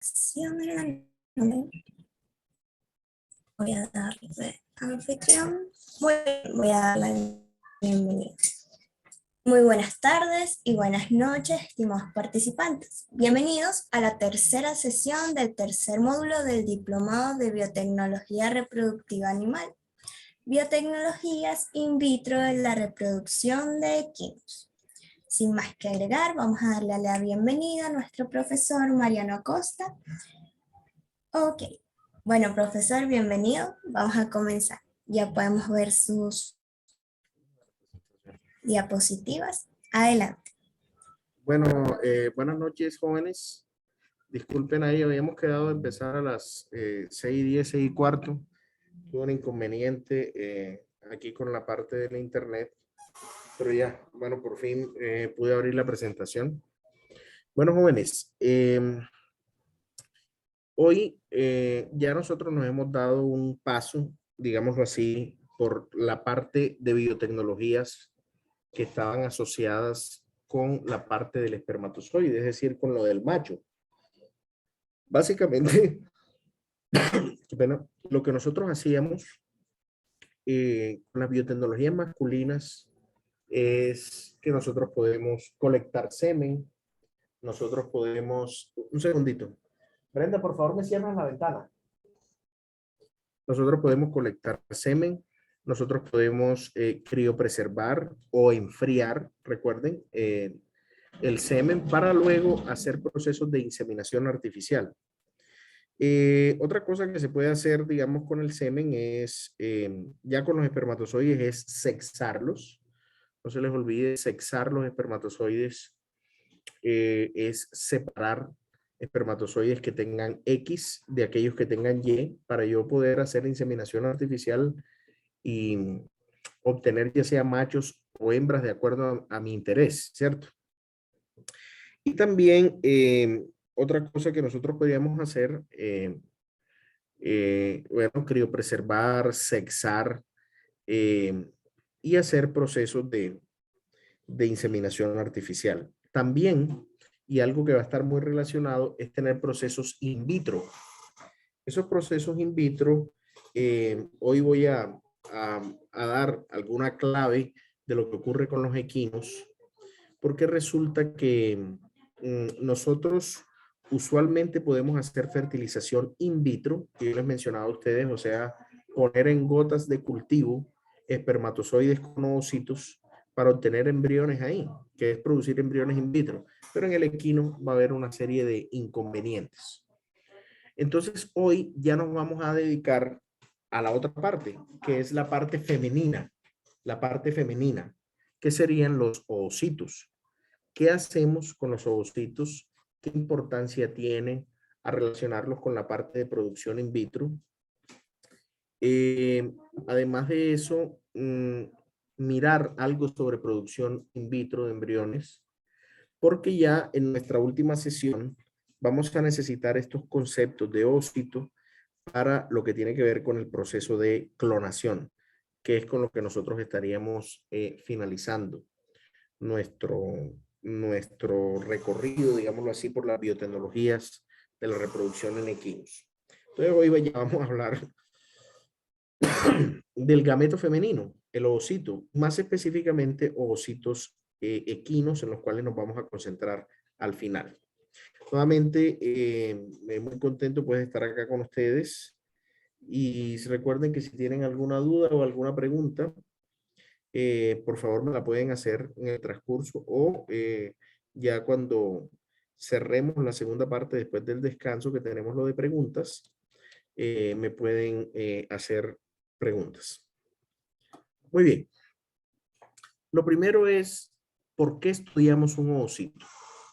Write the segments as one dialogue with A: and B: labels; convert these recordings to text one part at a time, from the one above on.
A: presentación en la nube. Voy a darle anfitrión. Voy a darle la bienvenida. Muy buenas tardes y buenas noches, estimados participantes. Bienvenidos a la tercera sesión del tercer módulo del Diplomado de Biotecnología Reproductiva Animal. Biotecnologías in vitro en la reproducción de equinos. Sin más que agregar, vamos a darle la bienvenida a nuestro profesor Mariano Acosta. Ok, bueno profesor, bienvenido. Vamos a comenzar. Ya podemos ver sus diapositivas. Adelante.
B: Bueno, buenas noches, jóvenes. Disculpen ahí, habíamos quedado de empezar a las 6:10, 6:15. Tuve un inconveniente aquí con la parte de la internet, pero ya, bueno, por fin pude abrir la presentación. Bueno, jóvenes, hoy ya nosotros nos hemos dado un paso, digámoslo así, por la parte de biotecnologías que estaban asociadas con la parte del espermatozoide, es decir, con lo del macho. Básicamente, bueno, lo que nosotros hacíamos con las biotecnologías masculinas es que nosotros podemos colectar semen, nosotros podemos, un segundito, Brenda, por favor me cierras la ventana. Nosotros podemos colectar semen, nosotros podemos criopreservar o enfriar, recuerden, el semen para luego hacer procesos de inseminación artificial. Otra cosa que se puede hacer, digamos, con el semen es, ya con los espermatozoides, es sexarlos. No se les olvide, sexar los espermatozoides es separar espermatozoides que tengan X de aquellos que tengan Y para yo poder hacer inseminación artificial y obtener ya sea machos o hembras de acuerdo a mi interés, ¿cierto? Y también otra cosa que nosotros podríamos hacer, bueno, criopreservar, sexar y hacer procesos de inseminación artificial. También, y algo que va a estar muy relacionado, es tener procesos in vitro. Esos procesos in vitro, hoy voy a dar alguna clave de lo que ocurre con los equinos, porque resulta que nosotros usualmente podemos hacer fertilización in vitro, que yo les mencionaba a ustedes, o sea, poner en gotas de cultivo espermatozoides con ovocitos para obtener embriones ahí, que es producir embriones in vitro. Pero en el equino va a haber una serie de inconvenientes. Entonces, hoy ya nos vamos a dedicar a la otra parte, que es la parte femenina. La parte femenina, que serían los ovocitos. ¿Qué hacemos con los ovocitos? ¿Qué importancia tiene a relacionarlos con la parte de producción in vitro? Además de eso, mirar algo sobre producción in vitro de embriones, porque ya en nuestra última sesión vamos a necesitar estos conceptos de ovocito para lo que tiene que ver con el proceso de clonación, que es con lo que nosotros estaríamos finalizando nuestro recorrido, digámoslo así, por las biotecnologías de la reproducción en equinos. Entonces hoy ya vamos a hablar del gameto femenino, el ovocito, más específicamente ovocitos equinos, en los cuales nos vamos a concentrar al final. Nuevamente, muy contento pues de estar acá con ustedes, y recuerden que si tienen alguna duda o alguna pregunta, por favor me la pueden hacer en el transcurso o ya cuando cerremos la segunda parte después del descanso que tenemos lo de preguntas, me pueden hacer preguntas. Muy bien. Lo primero es, ¿por qué estudiamos un ovocito?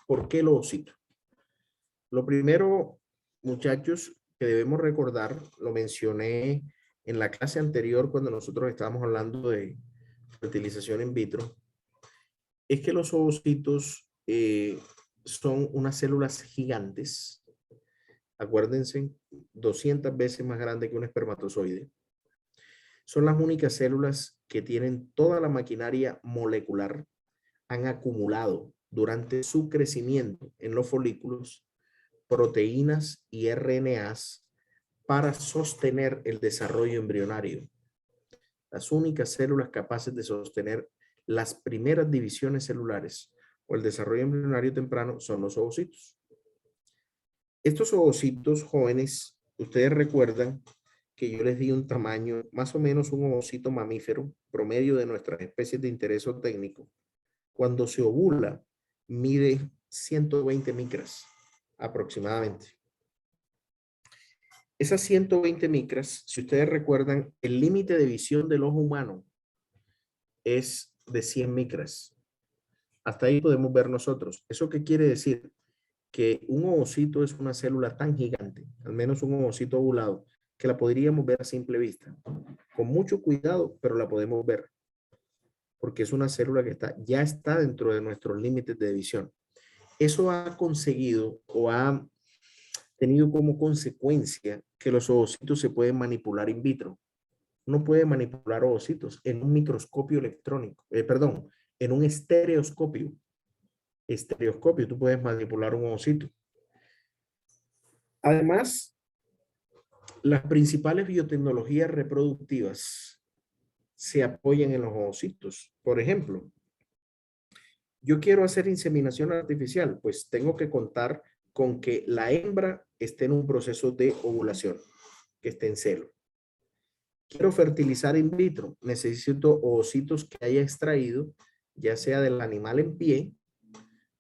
B: ¿Por qué el ovocito? Lo primero, muchachos, que debemos recordar, lo mencioné en la clase anterior cuando nosotros estábamos hablando de fertilización in vitro, es que los ovocitos son unas células gigantes, acuérdense, 200 veces más grande que un espermatozoide. Son las únicas células que tienen toda la maquinaria molecular, han acumulado durante su crecimiento en los folículos proteínas y RNAs para sostener el desarrollo embrionario. Las únicas células capaces de sostener las primeras divisiones celulares o el desarrollo embrionario temprano son los ovocitos. Estos ovocitos jóvenes, ustedes recuerdan que yo les di un tamaño, más o menos un ovocito mamífero, promedio de nuestras especies de interés técnico. Cuando se ovula, mide 120 micras aproximadamente. Esas 120 micras, si ustedes recuerdan, el límite de visión del ojo humano es de 100 micras. Hasta ahí podemos ver nosotros. ¿Eso qué quiere decir? Que un ovocito es una célula tan gigante, al menos un ovocito ovulado, que la podríamos ver a simple vista. Con mucho cuidado, pero la podemos ver. Porque es una célula que ya está dentro de nuestros límites de visión. Eso ha conseguido o ha tenido como consecuencia que los ovocitos se pueden manipular in vitro. Uno puede manipular ovocitos en un microscopio electrónico, en un estereoscopio. Tú puedes manipular un ovocito. Además, las principales biotecnologías reproductivas se apoyan en los ovocitos. Por ejemplo, yo quiero hacer inseminación artificial, pues tengo que contar con que la hembra esté en un proceso de ovulación, que esté en celo. Quiero fertilizar in vitro, necesito ovocitos que haya extraído, ya sea del animal en pie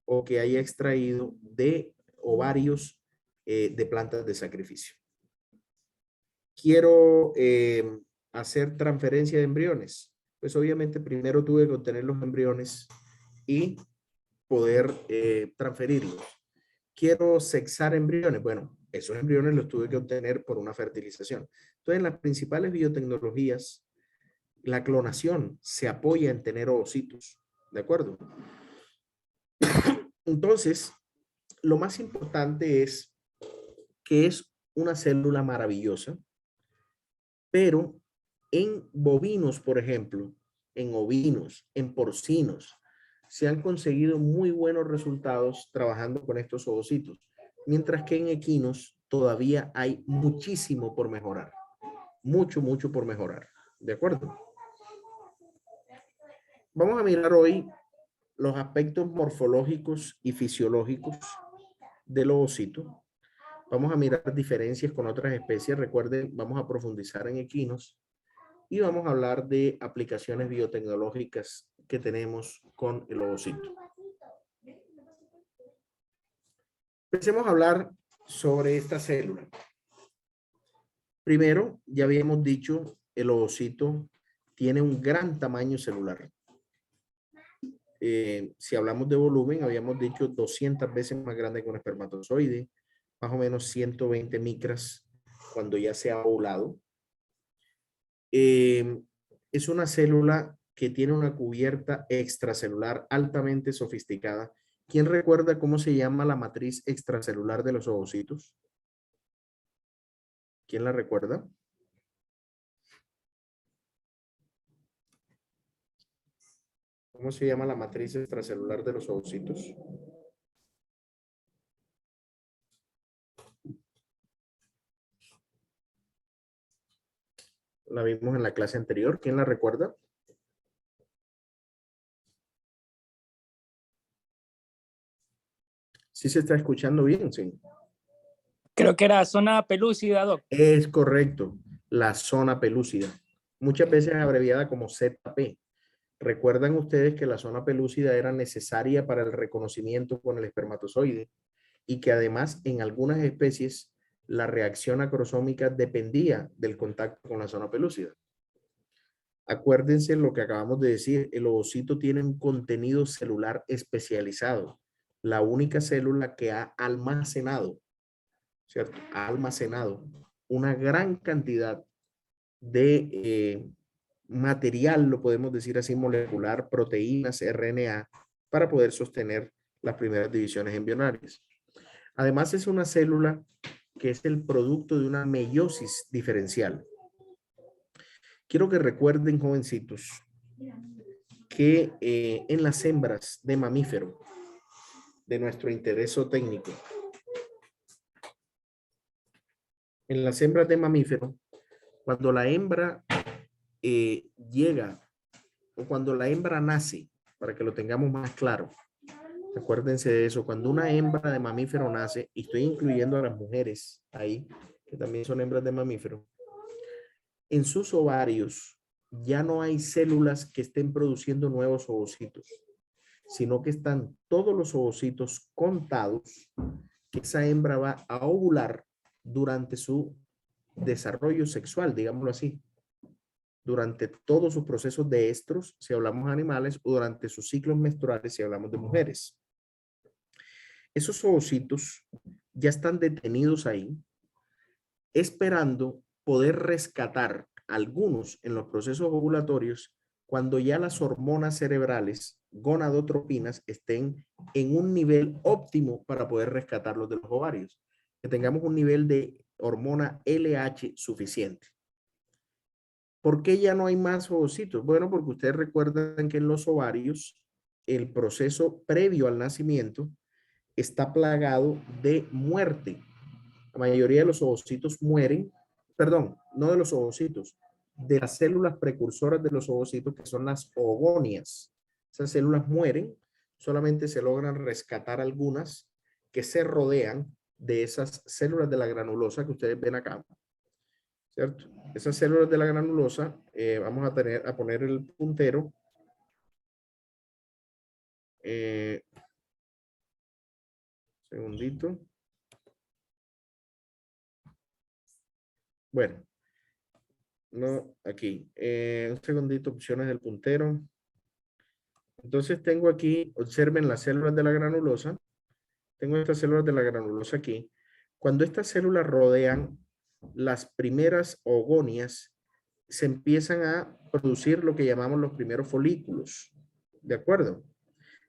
B: o que haya extraído de ovarios de plantas de sacrificio. Quiero hacer transferencia de embriones, pues obviamente primero tuve que obtener los embriones y poder transferirlos. Quiero sexar embriones. Bueno, esos embriones los tuve que obtener por una fertilización. Entonces, en las principales biotecnologías, la clonación se apoya en tener ovocitos. ¿De acuerdo? Entonces, lo más importante es que es una célula maravillosa, pero en bovinos, por ejemplo, en ovinos, en porcinos, se han conseguido muy buenos resultados trabajando con estos ovocitos, mientras que en equinos todavía hay muchísimo por mejorar, mucho por mejorar, ¿de acuerdo? Vamos a mirar hoy los aspectos morfológicos y fisiológicos del ovocito. Vamos a mirar diferencias con otras especies, recuerden, vamos a profundizar en equinos y vamos a hablar de aplicaciones biotecnológicas que tenemos con el ovocito. Empecemos a hablar sobre esta célula. Primero, ya habíamos dicho, el ovocito tiene un gran tamaño celular. Si hablamos de volumen, habíamos dicho 200 veces más grande que un espermatozoide, más o menos 120 micras cuando ya se ha ovulado. Es una célula que tiene una cubierta extracelular altamente sofisticada. ¿Quién recuerda cómo se llama la matriz extracelular de los ovocitos? ¿Quién la recuerda? ¿Cómo se llama la matriz extracelular de los ovocitos? La vimos en la clase anterior. ¿Quién la recuerda? ¿Sí se está escuchando bien? Sí.
C: Creo que era zona pelúcida, Doc.
B: Es correcto, la zona pelúcida. Muchas veces abreviada como ZP. ¿Recuerdan ustedes que la zona pelúcida era necesaria para el reconocimiento con el espermatozoide y que además en algunas especies la reacción acrosómica dependía del contacto con la zona pelúcida? Acuérdense lo que acabamos de decir, el ovocito tiene un contenido celular especializado, la única célula que ha almacenado, ¿cierto? Ha almacenado una gran cantidad de material, lo podemos decir así, molecular, proteínas, RNA, para poder sostener las primeras divisiones embrionarias. Además, es una célula que es el producto de una meiosis diferencial. Quiero que recuerden, jovencitos, que en las hembras de mamífero, de nuestro interés técnico, en las hembras de mamífero, cuando la hembra llega o cuando la hembra nace, para que lo tengamos más claro, acuérdense de eso, cuando una hembra de mamífero nace, y estoy incluyendo a las mujeres ahí, que también son hembras de mamífero, en sus ovarios ya no hay células que estén produciendo nuevos ovocitos, sino que están todos los ovocitos contados que esa hembra va a ovular durante su desarrollo sexual, digámoslo así, durante todos sus procesos de estros, si hablamos de animales, o durante sus ciclos menstruales, si hablamos de mujeres. Esos ovocitos ya están detenidos ahí, esperando poder rescatar algunos en los procesos ovulatorios cuando ya las hormonas cerebrales, gonadotropinas, estén en un nivel óptimo para poder rescatarlos de los ovarios. Que tengamos un nivel de hormona LH suficiente. ¿Por qué ya no hay más ovocitos? Bueno, porque ustedes recuerdan que en los ovarios el proceso previo al nacimiento está plagado de muerte. La mayoría de los ovocitos mueren, perdón, no de los ovocitos, de las células precursoras de los ovocitos, que son las ogonias. Esas células mueren, solamente se logran rescatar algunas que se rodean de esas células de la granulosa que ustedes ven acá, ¿cierto? Esas células de la granulosa, vamos a poner el puntero. Segundito. Bueno, no, aquí. Un segundito, opciones del puntero. Entonces tengo aquí, observen las células de la granulosa. Tengo estas células de la granulosa aquí. Cuando estas células rodean las primeras ogonias, se empiezan a producir lo que llamamos los primeros folículos. ¿De acuerdo?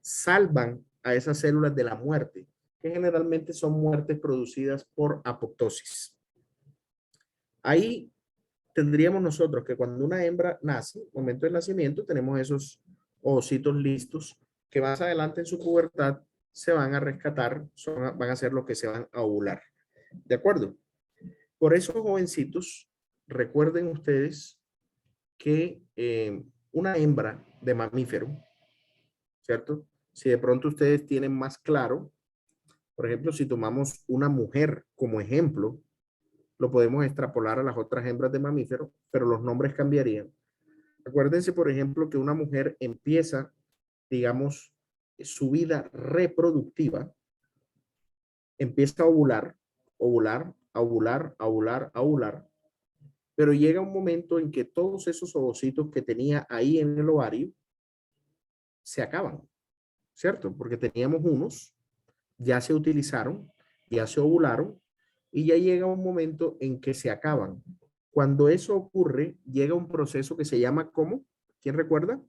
B: Salvan a esas células de la muerte, que generalmente son muertes producidas por apoptosis. Ahí tendríamos nosotros que cuando una hembra nace, momento del nacimiento, tenemos esos ovocitos listos que más adelante en su pubertad se van a rescatar, van a ser los que se van a ovular. ¿De acuerdo? Por esos jovencitos, recuerden ustedes que una hembra de mamífero, ¿cierto? Si de pronto ustedes tienen más claro, por ejemplo, si tomamos una mujer como ejemplo, lo podemos extrapolar a las otras hembras de mamífero, pero los nombres cambiarían. Acuérdense, por ejemplo, que una mujer empieza, digamos, su vida reproductiva, empieza a ovular, ovular, ovular, ovular, ovular, pero llega un momento en que todos esos ovocitos que tenía ahí en el ovario se acaban, ¿cierto? Porque teníamos unos, ya se utilizaron, ya se ovularon, y ya llega un momento en que se acaban. Cuando eso ocurre, llega un proceso que se llama ¿cómo? ¿Quién recuerda?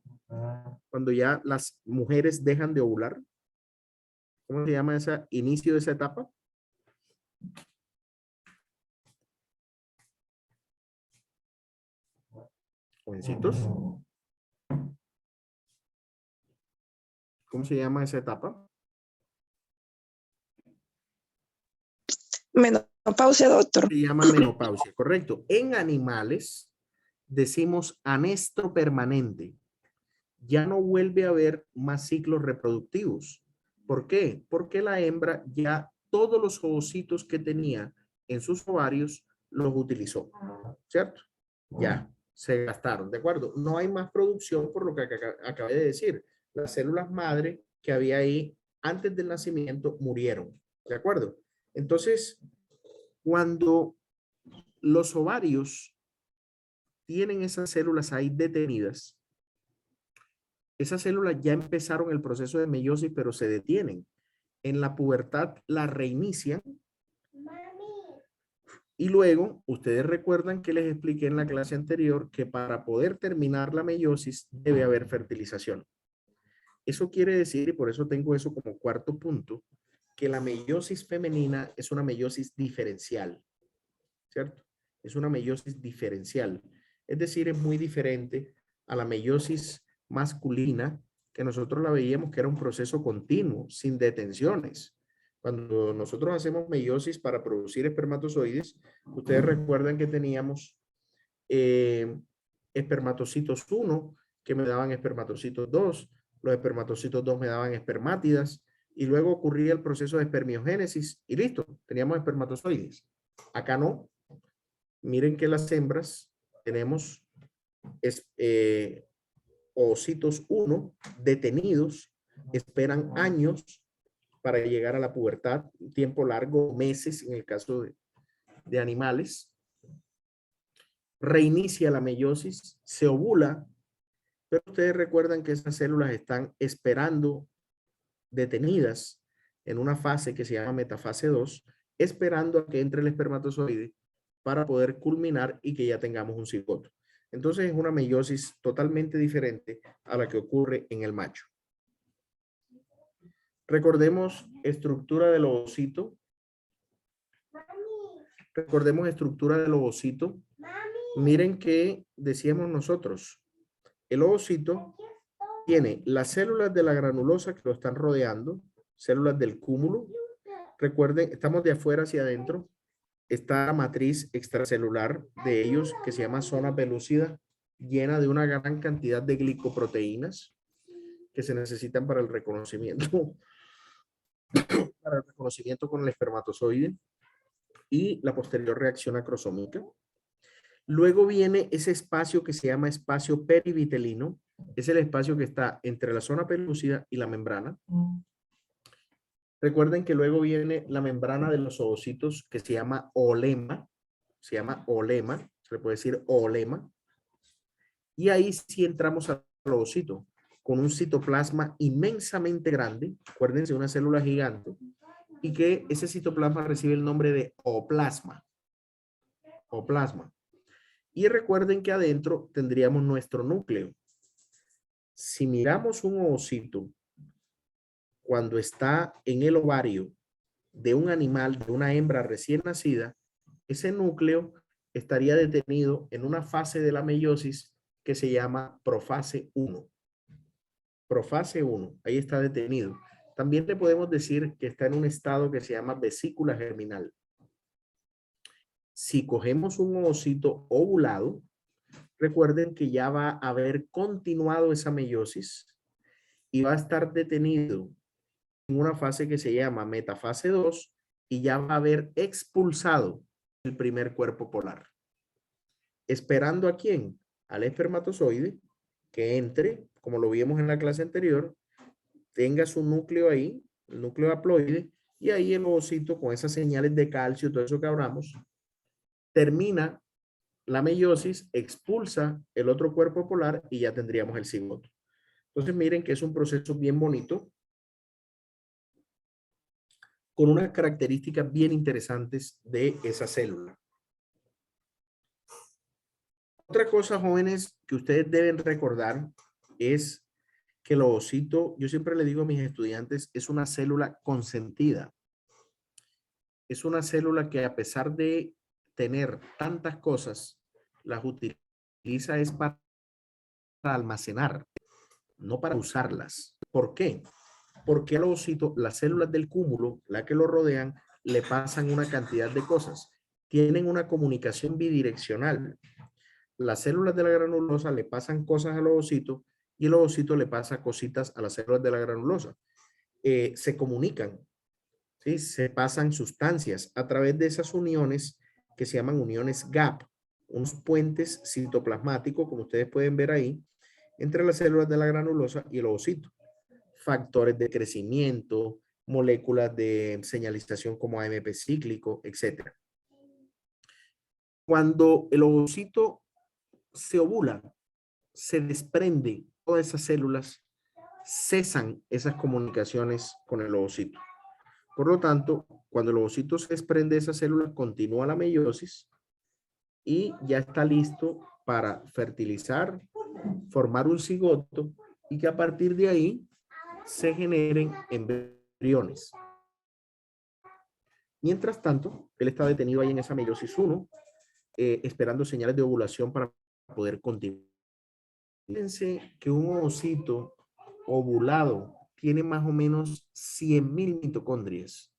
B: Cuando ya las mujeres dejan de ovular. ¿Cómo se llama ese inicio de esa etapa? Jovencitos. ¿Cómo se llama esa etapa?
D: Menopausia, doctor.
B: Se llama menopausia, correcto. En animales decimos anestro permanente. Ya no vuelve a haber más ciclos reproductivos. ¿Por qué? Porque la hembra ya todos los ovocitos que tenía en sus ovarios los utilizó, ¿cierto? Ya se gastaron, ¿de acuerdo? No hay más producción por lo que acabé de decir. Las células madre que había ahí antes del nacimiento murieron, ¿de acuerdo? Entonces, cuando los ovarios tienen esas células ahí detenidas, esas células ya empezaron el proceso de meiosis, pero se detienen. En la pubertad la reinician. Y luego, ustedes recuerdan que les expliqué en la clase anterior que para poder terminar la meiosis debe haber fertilización. Eso quiere decir, y por eso tengo eso como cuarto punto, que la meiosis femenina es una meiosis diferencial, ¿cierto? Es una meiosis diferencial. Es decir, es muy diferente a la meiosis masculina, que nosotros la veíamos que era un proceso continuo, sin detenciones. Cuando nosotros hacemos meiosis para producir espermatozoides, ustedes recuerdan que teníamos espermatocitos 1 que me daban espermatocitos 2, los espermatocitos 2 me daban espermátidas, y luego ocurría el proceso de espermiogénesis y listo, teníamos espermatozoides. Acá no. Miren que las hembras tenemos ovocitos 1 detenidos, esperan años para llegar a la pubertad, un tiempo largo, meses en el caso de animales. Reinicia la meiosis, se ovula, pero ustedes recuerdan que esas células están esperando, detenidas en una fase que se llama metafase 2, esperando a que entre el espermatozoide para poder culminar y que ya tengamos un cigoto. Entonces es una meiosis totalmente diferente a la que ocurre en el macho. Recordemos estructura del ovocito. Recordemos estructura del ovocito. Miren que decíamos nosotros, el ovocito tiene las células de la granulosa que lo están rodeando, células del cúmulo. Recuerden, estamos de afuera hacia adentro. Está la matriz extracelular de ellos que se llama zona pelúcida, llena de una gran cantidad de glicoproteínas que se necesitan para el reconocimiento, con el espermatozoide y la posterior reacción acrosómica. Luego viene ese espacio que se llama espacio perivitelino. Es el espacio que está entre la zona pelúcida y la membrana. Recuerden que luego viene la membrana de los ovocitos que se llama olema. Se llama olema. Se le puede decir olema. Y ahí sí entramos al ovocito con un citoplasma inmensamente grande. Acuérdense, una célula gigante. Y que ese citoplasma recibe el nombre de ooplasma. Ooplasma. Y recuerden que adentro tendríamos nuestro núcleo. Si miramos un ovocito cuando está en el ovario de un animal, de una hembra recién nacida, ese núcleo estaría detenido en una fase de la meiosis que se llama profase 1. Profase 1, ahí está detenido. También le podemos decir que está en un estado que se llama vesícula germinal. Si cogemos un ovocito ovulado, recuerden que ya va a haber continuado esa meiosis y va a estar detenido en una fase que se llama metafase 2 y ya va a haber expulsado el primer cuerpo polar. ¿Esperando a quién? Al espermatozoide que entre, como lo vimos en la clase anterior, tenga su núcleo ahí, el núcleo haploide, y ahí el ovocito con esas señales de calcio, todo eso que hablamos, termina la meiosis, expulsa el otro cuerpo polar y ya tendríamos el cigoto. Entonces miren que es un proceso bien bonito, con unas características bien interesantes de esa célula. Otra cosa, jóvenes, que ustedes deben recordar es que el ovocito, yo siempre le digo a mis estudiantes, es una célula consentida. Es una célula que a pesar de tener tantas cosas, las utiliza es para almacenar, no para usarlas. ¿Por qué? Porque al ovocito, las células del cúmulo, las que lo rodean, le pasan una cantidad de cosas. Tienen una comunicación bidireccional. Las células de la granulosa le pasan cosas al ovocito y el ovocito le pasa cositas a las células de la granulosa. Se comunican, ¿sí? Se pasan sustancias a través de esas uniones que se llaman uniones gap, unos puentes citoplasmáticos, como ustedes pueden ver ahí, entre las células de la granulosa y el ovocito. Factores de crecimiento, moléculas de señalización como AMP cíclico, etc. Cuando el ovocito se ovula, se desprende todas esas células, cesan esas comunicaciones con el ovocito. Por lo tanto, cuando el ovocito se desprende de esas células, continúa la meiosis y ya está listo para fertilizar, formar un cigoto y que a partir de ahí se generen embriones. Mientras tanto, él está detenido ahí en esa meiosis 1, esperando señales de ovulación para poder continuar. Fíjense que un ovocito ovulado tiene más o menos 100.000 mitocondrias.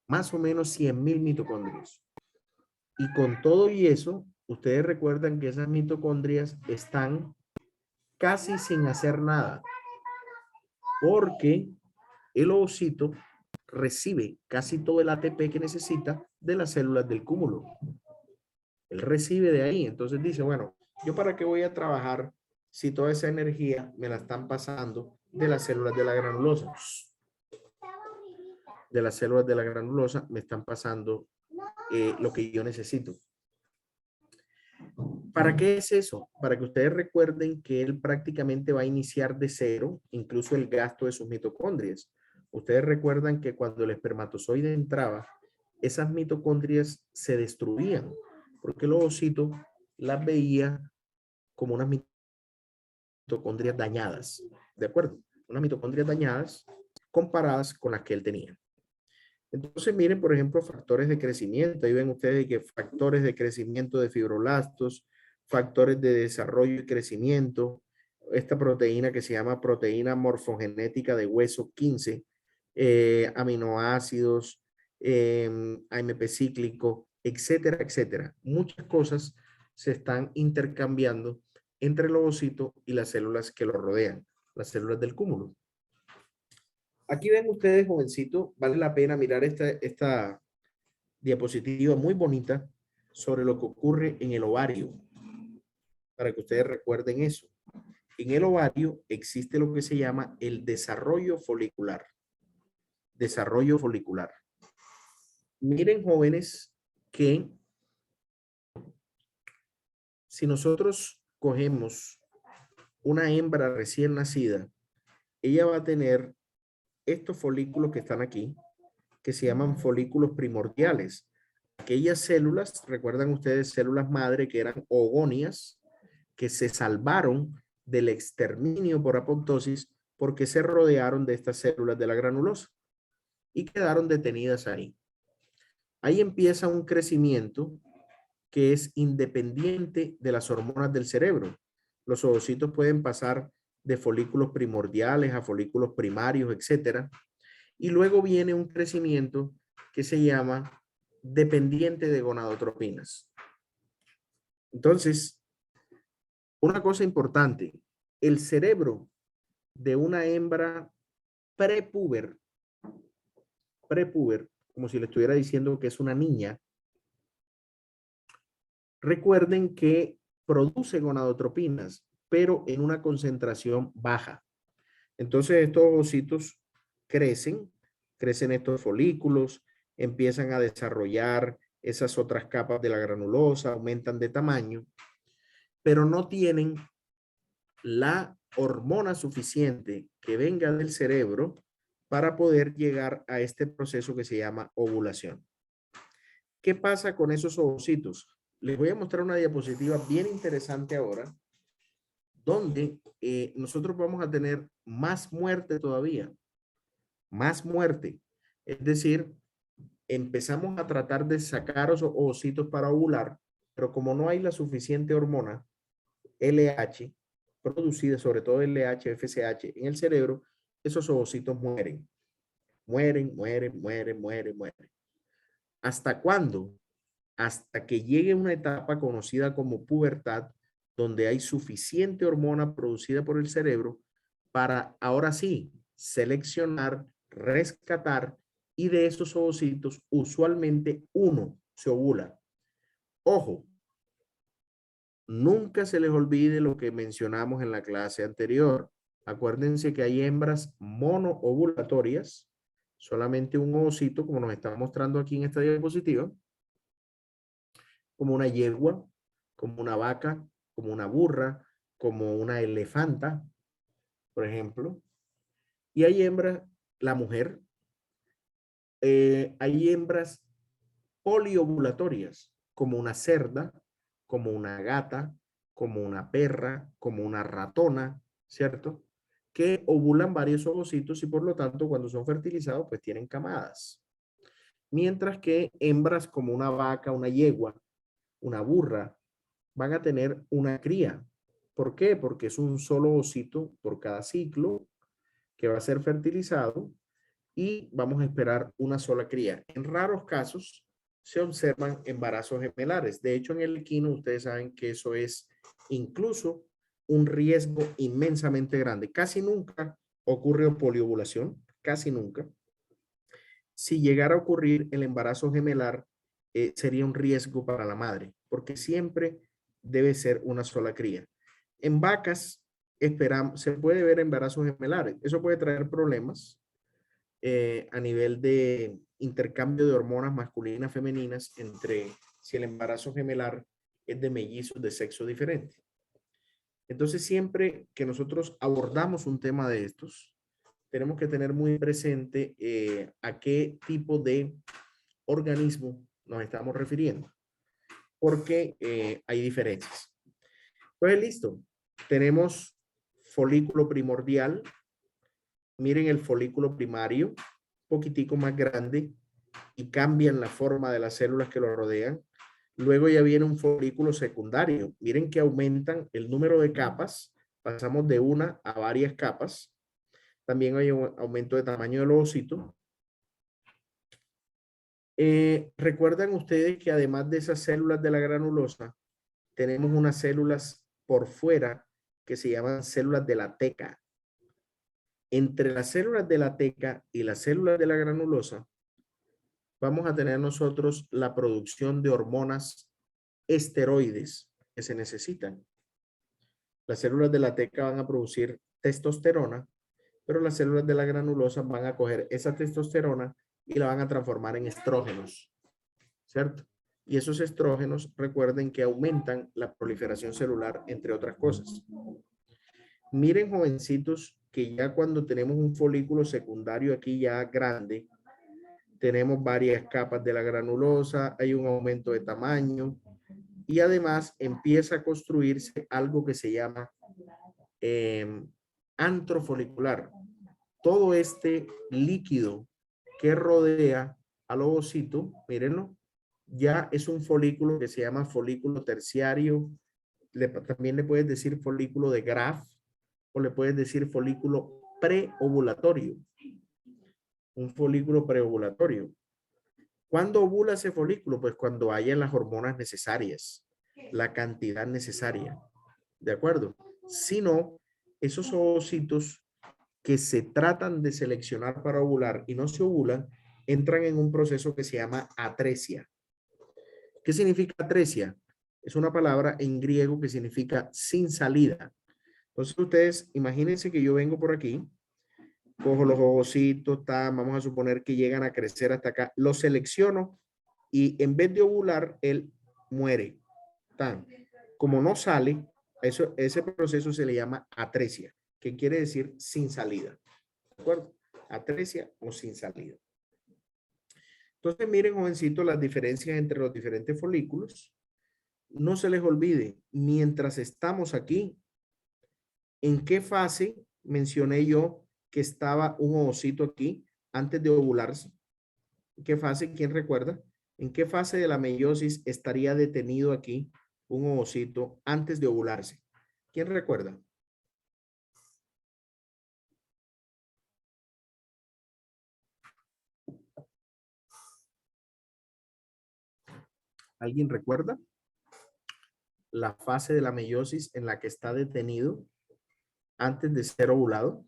B: más o menos 100.000 mitocondrias. Y con todo y eso, ustedes recuerdan que esas mitocondrias están casi sin hacer nada, porque el ovocito recibe casi todo el ATP que necesita de las células del cúmulo. Él recibe de ahí, entonces dice, bueno, ¿yo para qué voy a trabajar si toda esa energía me la están pasando de las células de la granulosa? De las células de la granulosa me están pasando lo que yo necesito. ¿Para qué es eso? Para que ustedes recuerden que él prácticamente va a iniciar de cero, incluso el gasto de sus mitocondrias. Ustedes recuerdan que cuando el espermatozoide entraba, esas mitocondrias se destruían, porque el ovocito las veía como unas mitocondrias dañadas, ¿de acuerdo? Unas mitocondrias dañadas comparadas con las que él tenía. Entonces, miren, por ejemplo, factores de crecimiento. Ahí ven ustedes que factores de crecimiento de fibroblastos, factores de desarrollo y crecimiento, esta proteína que se llama proteína morfogenética de hueso 15, aminoácidos, AMP cíclico, etcétera, etcétera. Muchas cosas se están intercambiando entre el ovocito y las células que lo rodean, las células del cúmulo. Aquí ven ustedes, jovencito, vale la pena mirar esta diapositiva muy bonita sobre lo que ocurre en el ovario, para que ustedes recuerden eso. En el ovario existe lo que se llama el desarrollo folicular. Desarrollo folicular. Miren, jóvenes, que si nosotros cogemos una hembra recién nacida, ella va a tener estos folículos que están aquí, que se llaman folículos primordiales. Aquellas células, recuerdan ustedes, células madre que eran ogonias, que se salvaron del exterminio por apoptosis porque se rodearon de estas células de la granulosa y quedaron detenidas ahí. Ahí empieza un crecimiento que es independiente de las hormonas del cerebro. Los ovocitos pueden pasar de folículos primordiales a folículos primarios, etcétera. Y luego viene un crecimiento que se llama dependiente de gonadotropinas. Entonces, una cosa importante, el cerebro de una hembra prepúber, como si le estuviera diciendo que es una niña, recuerden que produce gonadotropinas, pero en una concentración baja. Entonces estos ovocitos crecen estos folículos, empiezan a desarrollar esas otras capas de la granulosa, aumentan de tamaño, pero no tienen la hormona suficiente que venga del cerebro para poder llegar a este proceso que se llama ovulación. ¿Qué pasa con esos ovocitos? Les voy a mostrar una diapositiva bien interesante ahora, donde nosotros vamos a tener más muerte todavía, más muerte. Es decir, empezamos a tratar de sacar esos ovocitos para ovular, pero como no hay la suficiente hormona LH producida, sobre todo LH, FSH en el cerebro, esos ovocitos mueren. Mueren. ¿Hasta cuándo? Hasta que llegue una etapa conocida como pubertad, donde hay suficiente hormona producida por el cerebro para ahora sí seleccionar, rescatar, y de esos ovocitos usualmente uno se ovula. Ojo, nunca se les olvide lo que mencionamos en la clase anterior. Acuérdense que hay hembras monoovulatorias, solamente un ovocito, como nos está mostrando aquí en esta diapositiva, como una yegua, como una vaca, como una burra, como una elefanta, por ejemplo. Y hay hembras, la mujer, hay hembras poliovulatorias, como una cerda, como una gata, como una perra, como una ratona, ¿cierto? Que ovulan varios ovocitos y por lo tanto cuando son fertilizados pues tienen camadas. Mientras que hembras como una vaca, una yegua, una burra, van a tener una cría. ¿Por qué? Porque es un solo ovocito por cada ciclo que va a ser fertilizado y vamos a esperar una sola cría. En raros casos se observan embarazos gemelares. De hecho, en el equino ustedes saben que eso es incluso un riesgo inmensamente grande. Casi nunca ocurre poliovulación, casi nunca. Si llegara a ocurrir el embarazo gemelar, sería un riesgo para la madre, porque siempre debe ser una sola cría. En vacas se puede ver embarazos gemelares. Eso puede traer problemas a nivel de intercambio de hormonas masculinas femeninas entre si el embarazo gemelar es de mellizos de sexo diferente. Entonces, siempre que nosotros abordamos un tema de estos, tenemos que tener muy presente a qué tipo de organismo nos estamos refiriendo, porque hay diferencias. Pues listo, tenemos folículo primordial. Miren el folículo primario, un poquitico más grande y cambian la forma de las células que lo rodean. Luego ya viene un folículo secundario. Miren que aumentan el número de capas. Pasamos de una a varias capas. También hay un aumento de tamaño del ovocito. Recuerdan ustedes que además de esas células de la granulosa, tenemos unas células por fuera que se llaman células de la teca. Entre las células de la teca y las células de la granulosa, vamos a tener nosotros la producción de hormonas esteroides que se necesitan. Las células de la teca van a producir testosterona, pero las células de la granulosa van a coger esa testosterona y la van a transformar en estrógenos, ¿cierto? Y esos estrógenos, recuerden que aumentan la proliferación celular, entre otras cosas. Miren, jovencitos, que ya cuando tenemos un folículo secundario aquí ya grande, tenemos varias capas de la granulosa, hay un aumento de tamaño y además empieza a construirse algo que se llama antrofolicular. Todo este líquido que rodea al ovocito, mírenlo, ya es un folículo que se llama folículo terciario. También le puedes decir folículo de Graf o le puedes decir folículo preovulatorio. Un folículo preovulatorio. ¿Cuándo ovula ese folículo? Pues cuando hayan las hormonas necesarias, la cantidad necesaria. ¿De acuerdo? Si no, esos ovocitos que se tratan de seleccionar para ovular y no se ovulan, entran en un proceso que se llama atresia. ¿Qué significa atresia? Es una palabra en griego que significa sin salida. Entonces ustedes imagínense que yo vengo por aquí, cojo los ovocitos, vamos a suponer que llegan a crecer hasta acá, los selecciono y en vez de ovular, él muere. Como no sale, ese proceso se le llama atresia, que quiere decir sin salida. ¿De acuerdo? Atresia o sin salida. Entonces, miren, jovencitos, las diferencias entre los diferentes folículos. No se les olvide, mientras estamos aquí, ¿en qué fase mencioné yo que estaba un ovocito aquí antes de ovularse? ¿En qué fase? ¿Quién recuerda? ¿En qué fase de la meiosis estaría detenido aquí un ovocito antes de ovularse? ¿Quién recuerda? ¿Alguien recuerda la fase de la meiosis en la que está detenido antes de ser ovulado?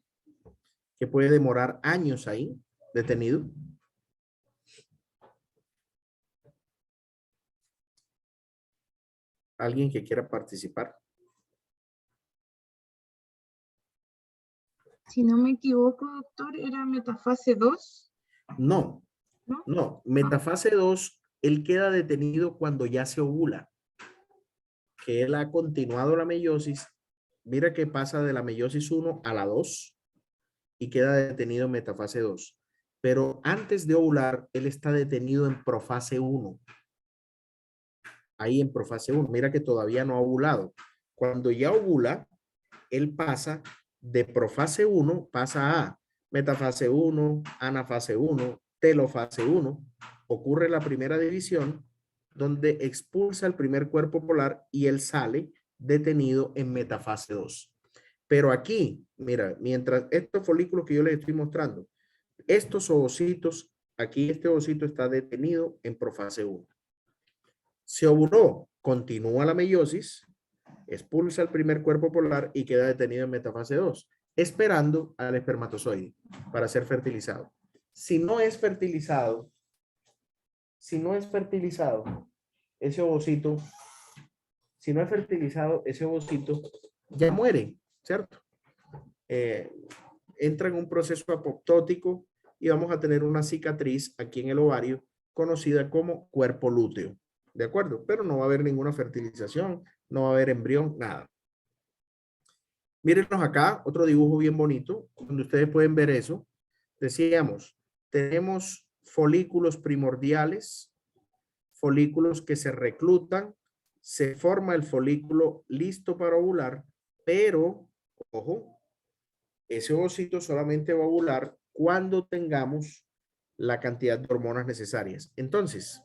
B: Que puede demorar años ahí, detenido. ¿Alguien que quiera participar?
D: Si no me equivoco, doctor, ¿era metafase 2?
B: No,
D: ¿No?
B: no. Metafase 2, él queda detenido cuando ya se ovula. Que él ha continuado la meiosis. Mira que pasa de la meiosis 1 a la 2 y queda detenido en metafase 2. Pero antes de ovular, él está detenido en profase 1. Ahí en profase 1. Mira que todavía no ha ovulado. Cuando ya ovula, él pasa de profase 1, pasa a metafase 1, anafase 1, telofase 1. Ocurre la primera división donde expulsa el primer cuerpo polar y él sale detenido en metafase 2. Pero aquí, mira, mientras estos folículos que yo les estoy mostrando, Estos ovocitos, aquí este ovocito está detenido en profase 1. Se ovuló, continúa la meiosis, expulsa el primer cuerpo polar y queda detenido en metafase 2, esperando al espermatozoide para ser fertilizado. Si no es fertilizado, ese ovocito, ya muere, ¿cierto? Entra en un proceso apoptótico y vamos a tener una cicatriz aquí en el ovario conocida como cuerpo lúteo, ¿de acuerdo? Pero no va a haber ninguna fertilización, no va a haber embrión, nada. Mírenos acá, otro dibujo bien bonito, donde ustedes pueden ver eso. Decíamos, tenemos folículos primordiales, folículos que se reclutan, se forma el folículo listo para ovular, pero, ojo, ese ovocito solamente va a ovular cuando tengamos la cantidad de hormonas necesarias. Entonces,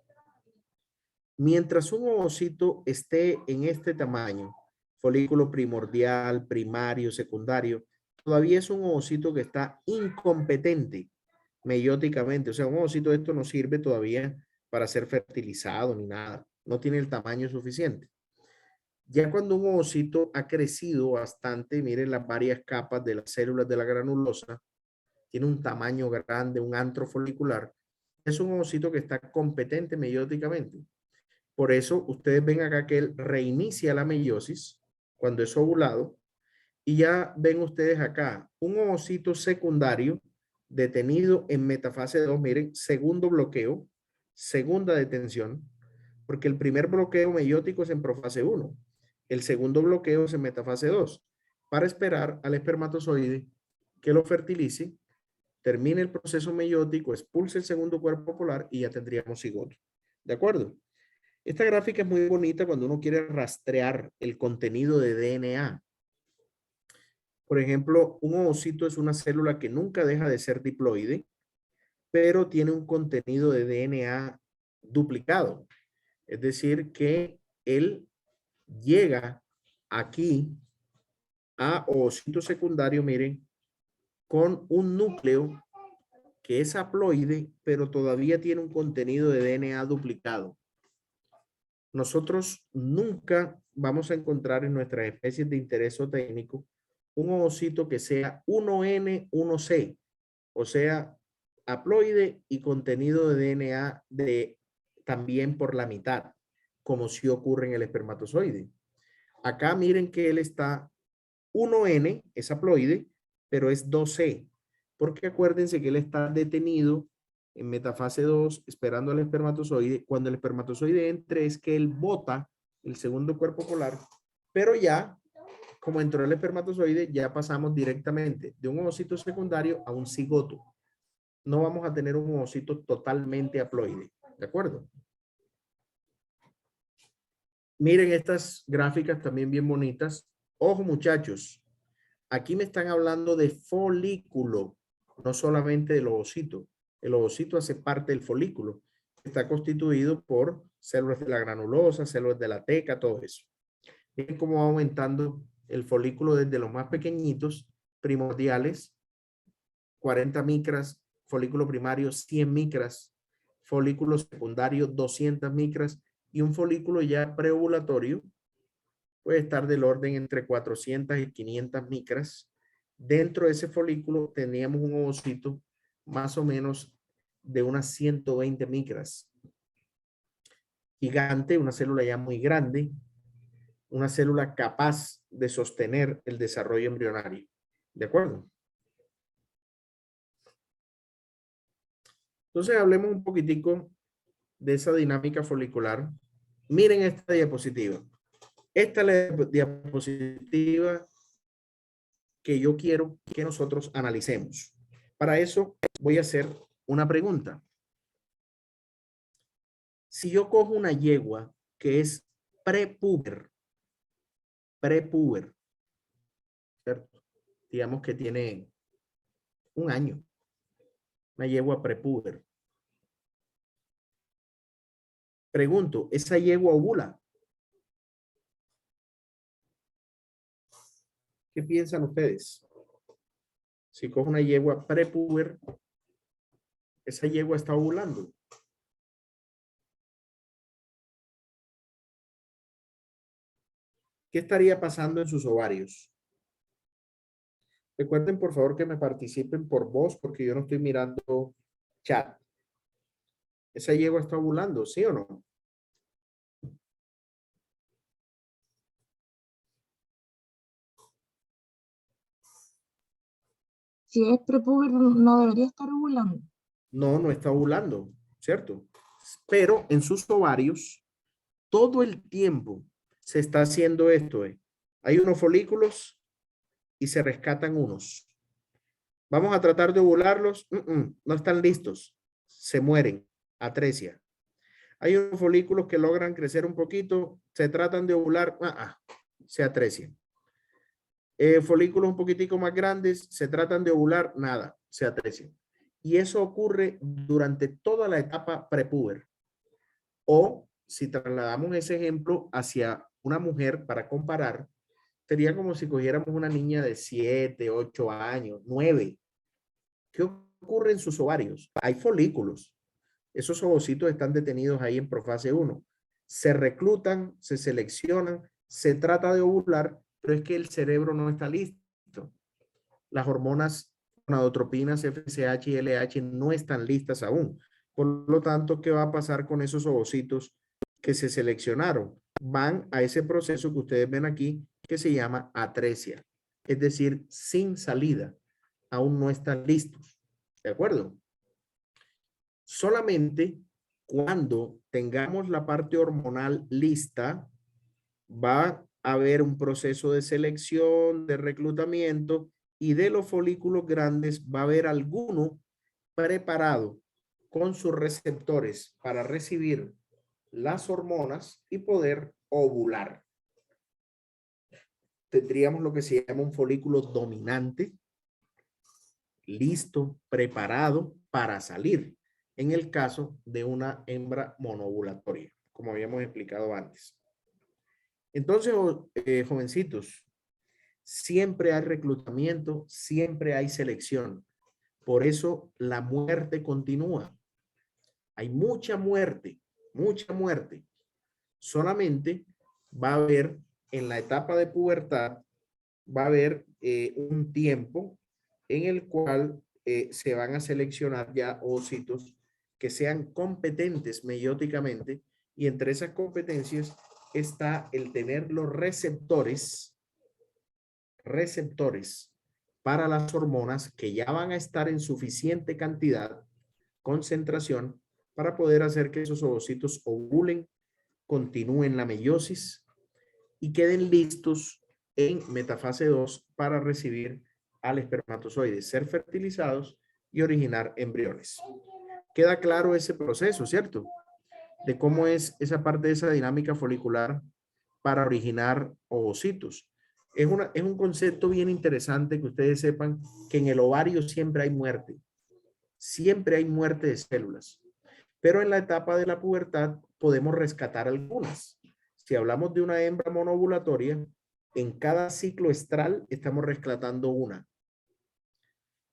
B: mientras un ovocito esté en este tamaño, folículo primordial, primario, secundario, todavía es un ovocito que está incompetente meióticamente. O sea, un ovocito de esto no sirve todavía para ser fertilizado ni nada. No tiene el tamaño suficiente. Ya cuando un ovocito ha crecido bastante, miren las varias capas de las células de la granulosa, tiene un tamaño grande, un antro folicular, es un ovocito que está competente meióticamente. Por eso ustedes ven acá que él reinicia la meiosis cuando es ovulado y ya ven ustedes acá un ovocito secundario detenido en metafase 2, miren, segundo bloqueo, segunda detención, porque el primer bloqueo meiótico es en profase 1, el segundo bloqueo es en metafase 2, para esperar al espermatozoide que lo fertilice, termine el proceso meiótico, expulse el segundo cuerpo polar y ya tendríamos cigoto. ¿De acuerdo? Esta gráfica es muy bonita cuando uno quiere rastrear el contenido de DNA. Por ejemplo, un ovocito es una célula que nunca deja de ser diploide, pero tiene un contenido de DNA duplicado. Es decir, que él llega aquí a ovocito secundario, miren, con un núcleo que es haploide, pero todavía tiene un contenido de DNA duplicado. Nosotros nunca vamos a encontrar en nuestras especies de interés zootécnico un ovocito que sea 1N, 1C, o sea, haploide y contenido de DNA también por la mitad, como si ocurre en el espermatozoide. Acá miren que él está 1N, es haploide, pero es 2C, porque acuérdense que él está detenido en metafase 2, esperando al espermatozoide. Cuando el espermatozoide entre es que él bota el segundo cuerpo polar, pero ya, como entró el espermatozoide, ya pasamos directamente de un ovocito secundario a un cigoto. No vamos a tener un ovocito totalmente haploide, ¿de acuerdo? Miren estas gráficas también bien bonitas. Ojo muchachos, aquí me están hablando de folículo, no solamente del ovocito. El ovocito hace parte del folículo. Está constituido por células de la granulosa, células de la teca, todo eso. Miren cómo va aumentando el folículo desde los más pequeñitos, primordiales, 40 micras, folículo primario 100 micras, folículo secundario 200 micras y un folículo ya preovulatorio puede estar del orden entre 400 y 500 micras. Dentro de ese folículo teníamos un ovocito más o menos de unas 120 micras. Gigante, una célula ya muy grande, una célula capaz de sostener el desarrollo embrionario. ¿De acuerdo? Entonces hablemos un poquitico de esa dinámica folicular. Miren esta diapositiva. Esta es la diapositiva que yo quiero que nosotros analicemos. Para eso voy a hacer una pregunta. Si yo cojo una yegua que es prepuber, ¿cierto? Digamos que tiene un año, una yegua prepuber. Pregunto, ¿esa yegua ovula? ¿Qué piensan ustedes? Si cojo una yegua prepuber, Esa yegua está ovulando. ¿Qué estaría pasando en sus ovarios? Recuerden, por favor, que me participen por voz porque yo no estoy mirando chat. ¿Esa yegua está ovulando, sí o no?
D: Si es prepúber, no debería estar ovulando.
B: No, no está ovulando, ¿cierto? Pero en sus ovarios, todo el tiempo se está haciendo esto. Hay unos folículos y se rescatan unos. Vamos a tratar de ovularlos. No están listos. Se mueren. Atresia. Hay unos folículos que logran crecer un poquito. Se tratan de ovular. Se atresian. Folículos un poquitico más grandes. Se tratan de ovular. Nada. Se atresian. Y eso ocurre durante toda la etapa prepúber. O si trasladamos ese ejemplo hacia una mujer para comparar, sería como si cogiéramos una niña de 7, 8 años, 9. ¿Qué ocurre en sus ovarios? Hay folículos. Esos ovocitos están detenidos ahí en profase 1. Se reclutan, se seleccionan, se trata de ovular, pero es que el cerebro no está listo. Las hormonas gonadotropinas, FSH y LH no están listas aún. Por lo tanto, ¿qué va a pasar con esos ovocitos que se seleccionaron? Van a ese proceso que ustedes ven aquí, que se llama atresia, es decir, sin salida. Aún no están listos. ¿De acuerdo? Solamente cuando tengamos la parte hormonal lista, va a haber un proceso de selección, de reclutamiento, y de los folículos grandes va a haber alguno preparado con sus receptores para recibir las hormonas y poder ovular. Tendríamos lo que se llama un folículo dominante, listo, preparado para salir, en el caso de una hembra monoovulatoria, como habíamos explicado antes. Entonces, jovencitos, siempre hay reclutamiento, siempre hay selección. Por eso la muerte continúa. Hay mucha muerte, mucha muerte. Solamente va a haber en la etapa de pubertad, va a haber un tiempo en el cual se van a seleccionar ya ovocitos que sean competentes meióticamente, y entre esas competencias está el tener los receptores para las hormonas que ya van a estar en suficiente cantidad, concentración, para poder hacer que esos ovocitos ovulen, continúen la meiosis y queden listos en metafase 2 para recibir al espermatozoide, ser fertilizados y originar embriones. Queda claro ese proceso, ¿cierto? De cómo es esa parte de esa dinámica folicular para originar ovocitos. Es un concepto bien interesante que ustedes sepan que en el ovario siempre hay muerte. Siempre hay muerte de células. Pero en la etapa de la pubertad podemos rescatar algunas. Si hablamos de una hembra monoovulatoria, en cada ciclo estral estamos rescatando una.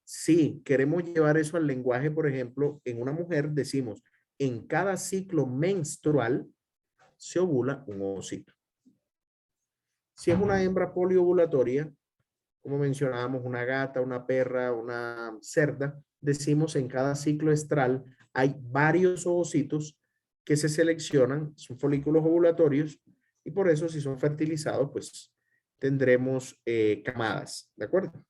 B: Si queremos llevar eso al lenguaje, por ejemplo, en una mujer decimos, en cada ciclo menstrual se ovula un ovocito. Si es una hembra poliovulatoria, como mencionábamos, una gata, una perra, una cerda, decimos en cada ciclo estral hay varios ovocitos que se seleccionan, son folículos ovulatorios, y por eso si son fertilizados, pues tendremos camadas, ¿de acuerdo?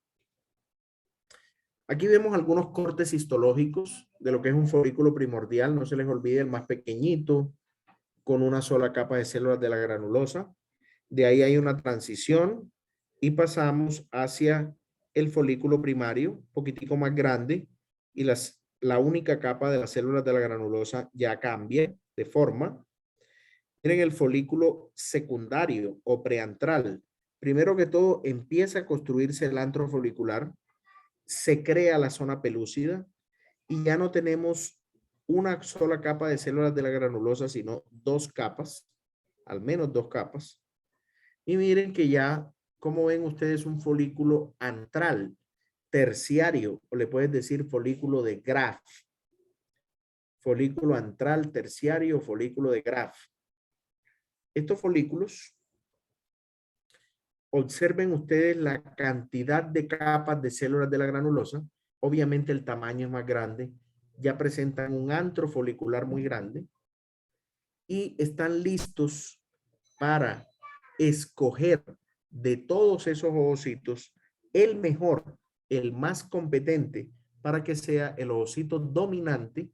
B: Aquí vemos algunos cortes histológicos de lo que es un folículo primordial, no se les olvide el más pequeñito, con una sola capa de células de la granulosa. De ahí hay una transición y pasamos hacia el folículo primario, un poquitico más grande, y la única capa de las células de la granulosa ya cambia de forma. Miren el folículo secundario o preantral. Primero que todo, empieza a construirse el antro folicular, se crea la zona pelúcida y ya no tenemos una sola capa de células de la granulosa, sino dos capas, al menos dos capas. Y miren que ya, como ven ustedes, un folículo antral, terciario, o le puedes decir folículo de Graf. folículo antral, terciario, folículo de Graf. Estos folículos, observen ustedes la cantidad de capas de células de la granulosa. Obviamente el tamaño es más grande. Ya presentan un antro folicular muy grande. Y están listos para escoger de todos esos ovocitos el mejor, el más competente para que sea el ovocito dominante,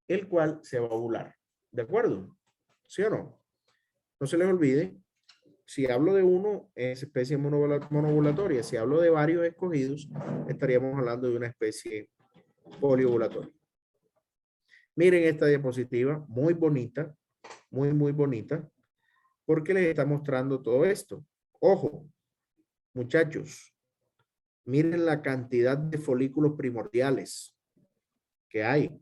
B: el cual se va a ovular. ¿De acuerdo? ¿Sí o no? No se les olvide, si hablo de uno, es especie monovulatoria. Si hablo de varios escogidos, estaríamos hablando de una especie poliovulatoria. Miren esta diapositiva, muy bonita, muy bonita, porque les está mostrando todo esto. Ojo, muchachos, miren la cantidad de folículos primordiales que hay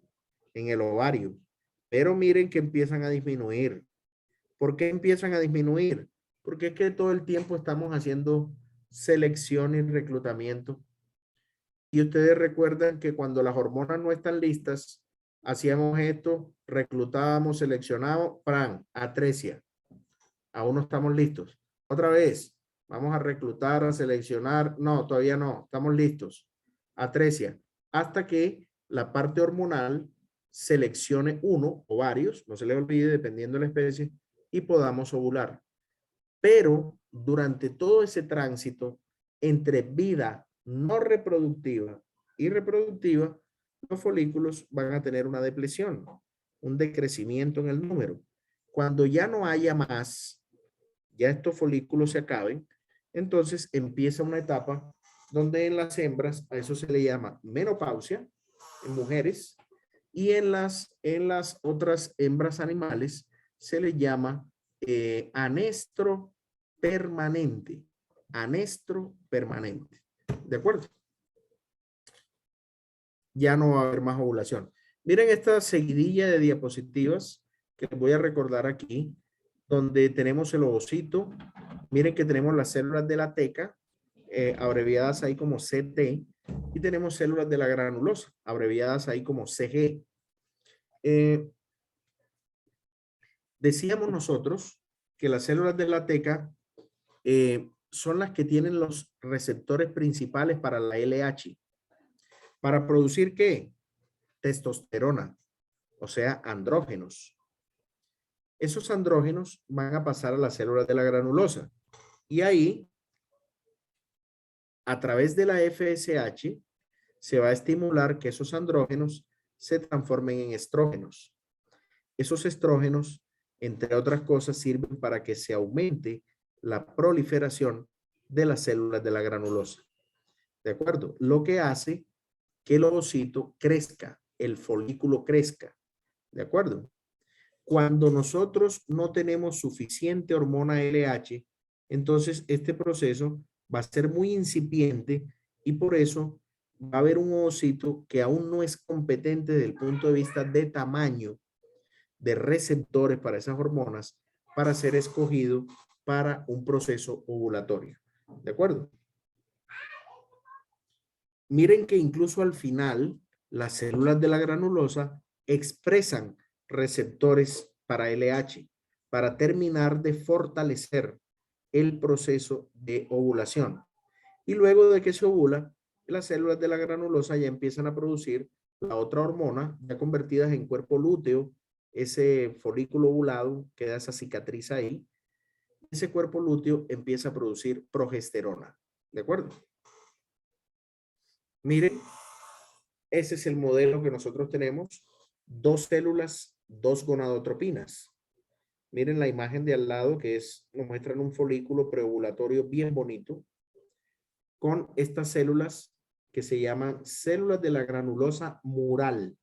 B: en el ovario, pero miren que empiezan a disminuir. ¿Por qué empiezan a disminuir? Porque es que todo el tiempo estamos haciendo selección y reclutamiento. Y ustedes recuerdan que cuando las hormonas no están listas, hacíamos esto, reclutábamos, seleccionábamos, ¡pran! Atresia. Aún no estamos listos. Otra vez, vamos a reclutar, a seleccionar. No, todavía no, estamos listos. Atresia. Hasta que la parte hormonal seleccione uno o varios, no se le olvide, dependiendo de la especie, y podamos ovular. Pero durante todo ese tránsito entre vida no reproductiva y reproductiva, los folículos van a tener una depresión, un decrecimiento en el número. Cuando ya no haya más, ya estos folículos se acaben, entonces empieza una etapa donde en las hembras, a eso se le llama menopausia, en mujeres, y en las otras hembras animales se le llama anestro permanente. Anestro permanente. ¿De acuerdo? Ya no va a haber más ovulación. Miren esta seguidilla de diapositivas que les voy a recordar aquí, donde tenemos el ovocito. Miren que tenemos las células de la teca, abreviadas ahí como CT, y tenemos células de la granulosa, abreviadas ahí como CG. Decíamos nosotros que las células de la teca son las que tienen los receptores principales para la LH. ¿Para producir qué? Testosterona, o sea, andrógenos. Esos andrógenos van a pasar a las células de la granulosa. Y ahí, a través de la FSH, se va a estimular que esos andrógenos se transformen en estrógenos. Esos estrógenos, entre otras cosas, sirven para que se aumente la proliferación de las células de la granulosa. ¿De acuerdo? Lo que hace que el ovocito crezca, el folículo crezca. ¿De acuerdo? Cuando nosotros no tenemos suficiente hormona LH, entonces este proceso va a ser muy incipiente y por eso va a haber un ovocito que aún no es competente desde el punto de vista de tamaño de receptores para esas hormonas para ser escogido para un proceso ovulatorio. ¿De acuerdo? Miren que incluso al final las células de la granulosa expresan receptores para LH para terminar de fortalecer el proceso de ovulación. Y luego de que se ovula, las células de la granulosa ya empiezan a producir la otra hormona, ya convertidas en cuerpo lúteo, ese folículo ovulado, queda esa cicatriz ahí. Ese cuerpo lúteo empieza a producir progesterona. ¿De acuerdo? Miren, ese es el modelo que nosotros tenemos. 2 células, 2 gonadotropinas. Miren la imagen de al lado que nos muestran un folículo preovulatorio bien bonito con estas células que se llaman células de la granulosa mural.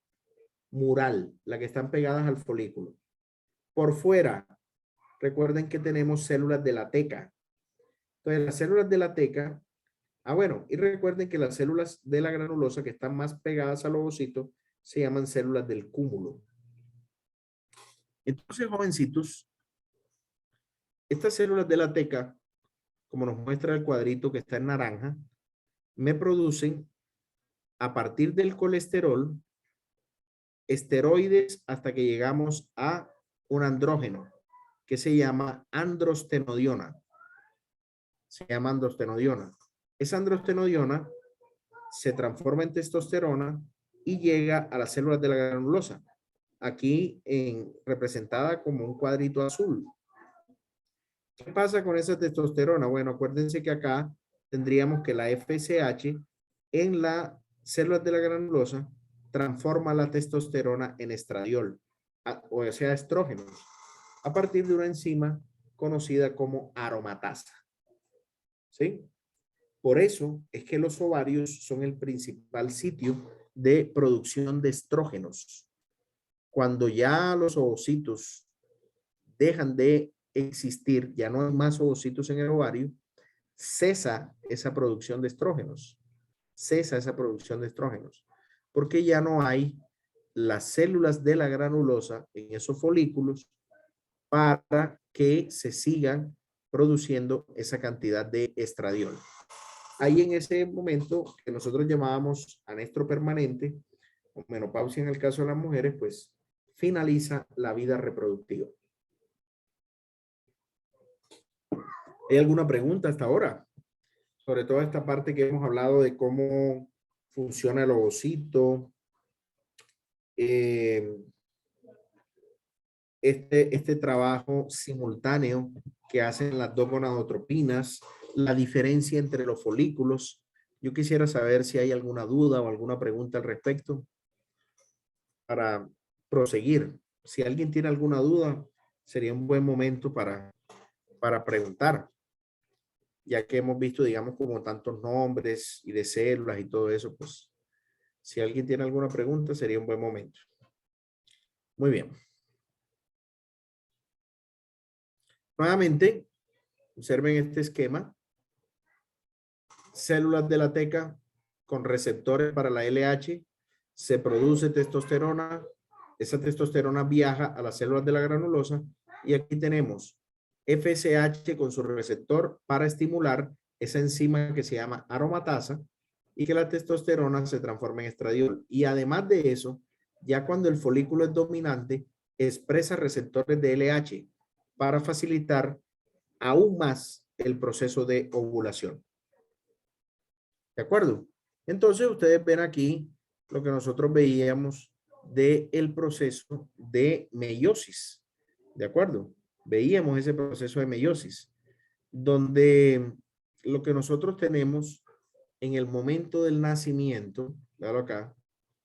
B: Mural, la que están pegadas al folículo. Por fuera, recuerden que tenemos células de la teca. Entonces, las células de la teca, bueno, y recuerden que las células de la granulosa que están más pegadas al ovocito se llaman células del cúmulo. Entonces, jovencitos, estas células de la teca, como nos muestra el cuadrito que está en naranja, me producen a partir del colesterol esteroides hasta que llegamos a un andrógeno que se llama androstenodiona. Se llama androstenodiona. Esa androstenodiona se transforma en testosterona y llega a las células de la granulosa. Aquí representada como un cuadrito azul. ¿Qué pasa con esa testosterona? Bueno, acuérdense que acá tendríamos que la FSH en las células de la granulosa transforma la testosterona en estradiol, o sea, estrógenos, a partir de una enzima conocida como aromatasa. ¿Sí? Por eso es que los ovarios son el principal sitio de producción de estrógenos. Cuando ya los ovocitos dejan de existir, ya no hay más ovocitos en el ovario, cesa esa producción de estrógenos. Cesa esa producción de estrógenos. Porque ya no hay las células de la granulosa en esos folículos para que se sigan produciendo esa cantidad de estradiol. Ahí en ese momento que nosotros llamábamos anestro permanente o menopausia en el caso de las mujeres, pues finaliza la vida reproductiva. ¿Hay alguna pregunta hasta ahora? Sobre todo esta parte que hemos hablado de cómo funciona el ovocito, este trabajo simultáneo que hacen las dos gonadotropinas, la diferencia entre los folículos. Yo quisiera saber si hay alguna duda o alguna pregunta al respecto para proseguir. Si alguien tiene alguna duda, sería un buen momento para preguntar, ya que hemos visto, digamos, como tantos nombres y de células y todo eso, pues si alguien tiene alguna pregunta, sería un buen momento. Muy bien. Nuevamente, observen este esquema. Células de la teca con receptores para la LH, se produce testosterona, esa testosterona viaja a las células de la granulosa y aquí tenemos FSH con su receptor para estimular esa enzima que se llama aromatasa y que la testosterona se transforma en estradiol. Y además de eso, ya cuando el folículo es dominante, expresa receptores de LH para facilitar aún más el proceso de ovulación. ¿De acuerdo? Entonces ustedes ven aquí lo que nosotros veíamos del proceso de meiosis. ¿De acuerdo? Veíamos ese proceso de meiosis, donde lo que nosotros tenemos en el momento del nacimiento, claro acá,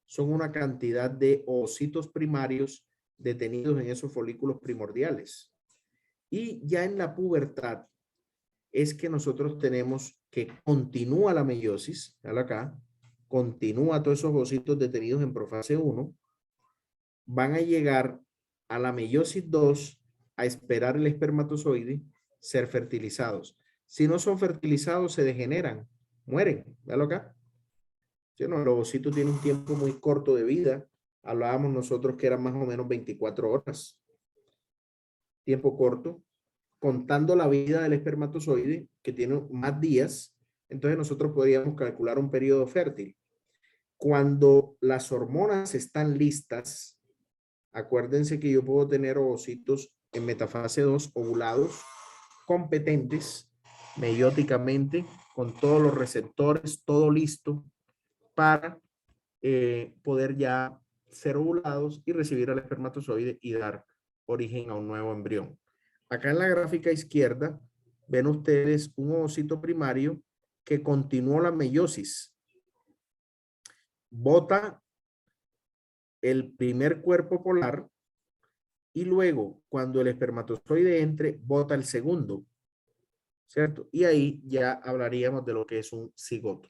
B: son una cantidad de ovocitos primarios detenidos en esos folículos primordiales. Y ya en la pubertad es que nosotros tenemos que continúa la meiosis, véalo acá, continúa todos esos ovocitos detenidos en profase 1, van a llegar a la meiosis 2 a esperar el espermatozoide ser fertilizados. Si no son fertilizados, se degeneran, mueren, véalo acá. ¿Sí, no? El ovocito tiene un tiempo muy corto de vida. Hablábamos nosotros que eran más o menos 24 horas. Tiempo corto. Contando la vida del espermatozoide, que tiene más días, entonces nosotros podríamos calcular un periodo fértil. Cuando las hormonas están listas, acuérdense que yo puedo tener ovocitos en metafase 2 ovulados, competentes, meióticamente, con todos los receptores, todo listo para poder ya ser ovulados y recibir al espermatozoide y dar origen a un nuevo embrión. Acá en la gráfica izquierda ven ustedes un ovocito primario que continuó la meiosis. Bota el primer cuerpo polar y luego cuando el espermatozoide entre, bota el segundo, ¿cierto? Y ahí ya hablaríamos de lo que es un cigoto.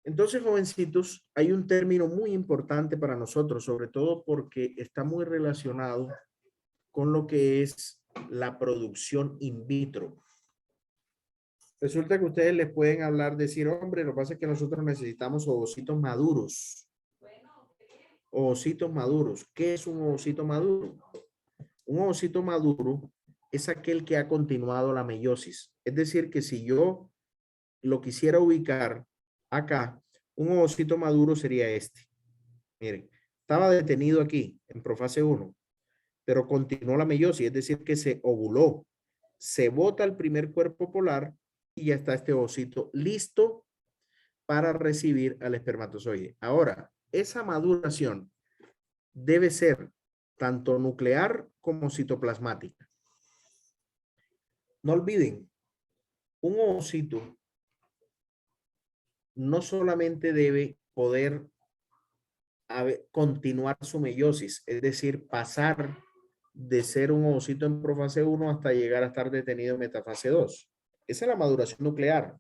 B: Entonces, jovencitos, hay un término muy importante para nosotros, sobre todo porque está muy relacionado con lo que es la producción in vitro. Resulta que ustedes les pueden hablar, decir, hombre, lo que pasa es que nosotros necesitamos ovocitos maduros. Ovocitos maduros. ¿Qué es un ovocito maduro? Un ovocito maduro es aquel que ha continuado la meiosis. Es decir, que si yo lo quisiera ubicar acá, Un ovocito maduro sería este. Miren, estaba detenido aquí en profase 1, pero continuó la meiosis, es decir, que se ovuló. Se bota el primer cuerpo polar y ya está este ovocito listo para recibir al espermatozoide. Ahora, esa maduración debe ser tanto nuclear como citoplasmática. No olviden, un ovocito no solamente debe poder continuar su meiosis, es decir, pasar de ser un ovocito en profase 1 hasta llegar a estar detenido en metafase 2. Esa es la maduración nuclear.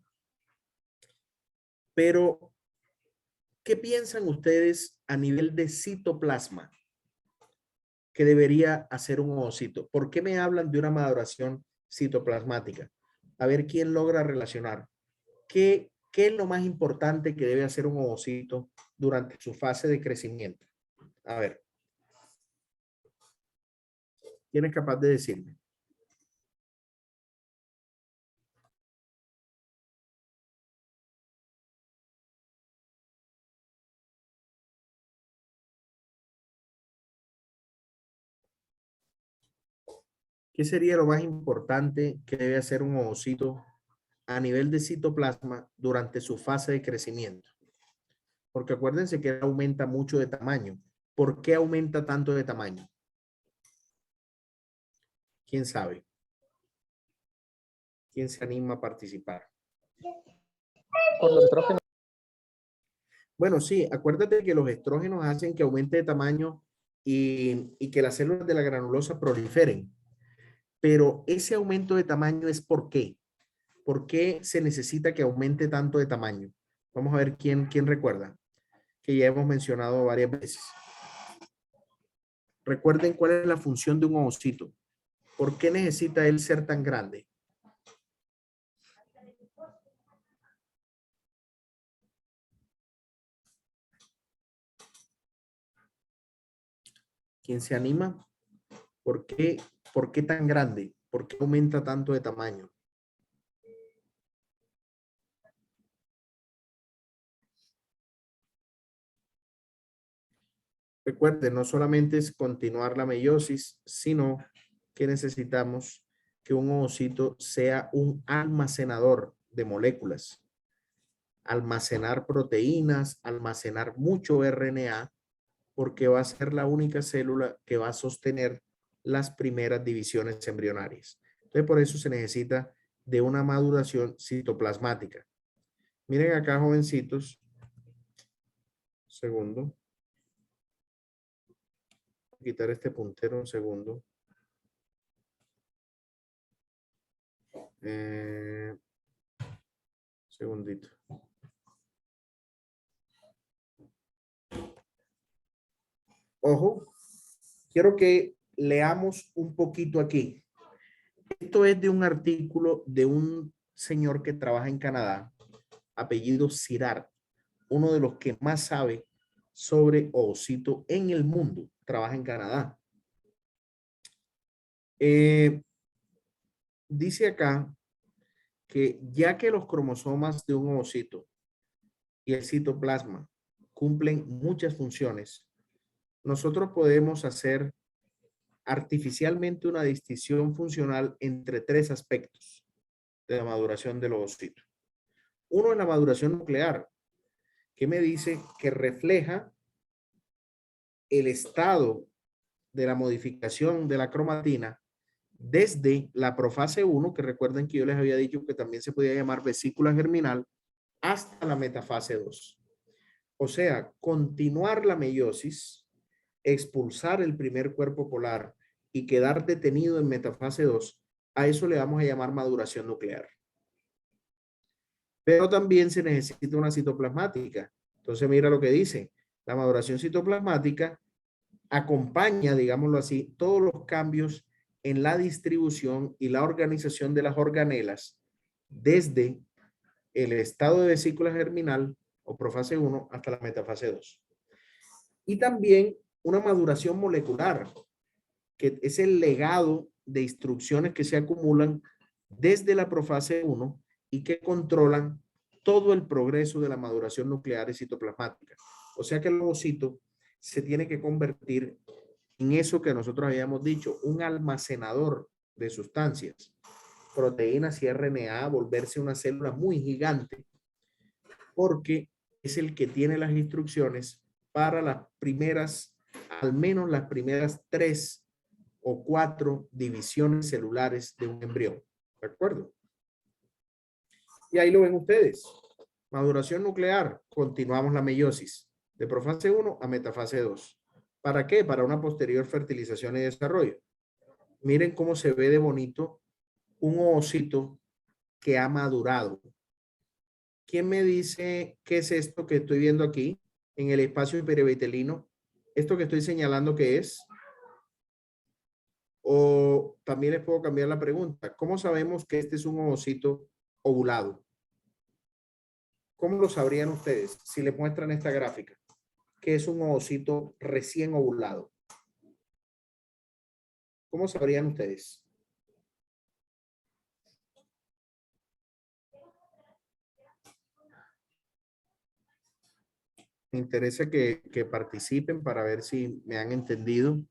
B: Pero, ¿qué piensan ustedes a nivel de citoplasma que debería hacer un ovocito? ¿Por qué me hablan de una maduración citoplasmática? A ver quién logra relacionar. ¿Qué es lo más importante que debe hacer un ovocito durante su fase de crecimiento? A ver. ¿Quién es capaz de decirme? ¿Qué sería lo más importante que debe hacer un ovocito a nivel de citoplasma durante su fase de crecimiento? Porque acuérdense que aumenta mucho de tamaño. ¿Por qué aumenta tanto de tamaño? ¿Quién sabe? ¿Quién se anima a participar?
C: Por los estrógenos.
B: Bueno, sí, acuérdate que los estrógenos hacen que aumente de tamaño y que las células de la granulosa proliferen. Pero ese aumento de tamaño es ¿por qué? ¿Por qué se necesita que aumente tanto de tamaño? Vamos a ver quién recuerda, que ya hemos mencionado varias veces. Recuerden cuál es la función de un ovocito. ¿Por qué necesita él ser tan grande? ¿Quién se anima? ¿Por qué tan grande? ¿Por qué aumenta tanto de tamaño? Recuerden, no solamente es continuar la meiosis, sino que necesitamos que un ovocito sea un almacenador de moléculas. Almacenar proteínas, almacenar mucho RNA, porque va a ser la única célula que va a sostener las primeras divisiones embrionarias. Entonces, por eso se necesita de una maduración citoplasmática. Miren acá, jovencitos. Segundo. Voy a quitar este puntero un segundo. Segundito. Ojo, quiero que leamos un poquito aquí. Esto es de un artículo de un señor que trabaja en Canadá, apellido Sirard, uno de los que más sabe sobre ovocito en el mundo. Trabaja en Canadá. Dice acá que ya que los cromosomas de un ovocito y el citoplasma cumplen muchas funciones, nosotros podemos hacer artificialmente una distinción funcional entre tres aspectos de la maduración del ovocito. Uno es la maduración nuclear, que me dice que refleja el estado de la modificación de la cromatina desde la profase 1, que recuerden que yo les había dicho que también se podía llamar vesícula germinal, hasta la metafase 2. O sea, continuar la meiosis, expulsar el primer cuerpo polar y quedar detenido en metafase 2, a eso le vamos a llamar maduración nuclear. Pero también se necesita una citoplasmática. Entonces mira lo que dice. La maduración citoplasmática acompaña, digámoslo así, todos los cambios en la distribución y la organización de las organelas desde el estado de vesícula germinal o profase 1 hasta la metafase 2. Y también una maduración molecular, que es el legado de instrucciones que se acumulan desde la profase 1 y que controlan todo el progreso de la maduración nuclear y citoplasmática. O sea que el ovocito se tiene que convertir en eso que nosotros habíamos dicho, un almacenador de sustancias, proteínas y RNA, volverse una célula muy gigante, porque es el que tiene las instrucciones para las primeras, al menos las primeras 3 o 4 divisiones celulares de un embrión. ¿De acuerdo? Y ahí lo ven ustedes. Maduración nuclear, continuamos la meiosis de profase 1 a metafase 2. ¿Para qué? Para una posterior fertilización y desarrollo. Miren cómo se ve de bonito un ovocito que ha madurado. ¿Quién me dice qué es esto que estoy viendo aquí en el espacio perivitelino? ¿Esto que estoy señalando qué es? O también les puedo cambiar la pregunta. ¿Cómo sabemos que este es un ovocito ovulado? ¿Cómo lo sabrían ustedes si les muestran esta gráfica? ¿Qué es un ovocito recién ovulado? ¿Cómo sabrían ustedes? Me interesa que participen para ver si me han entendido.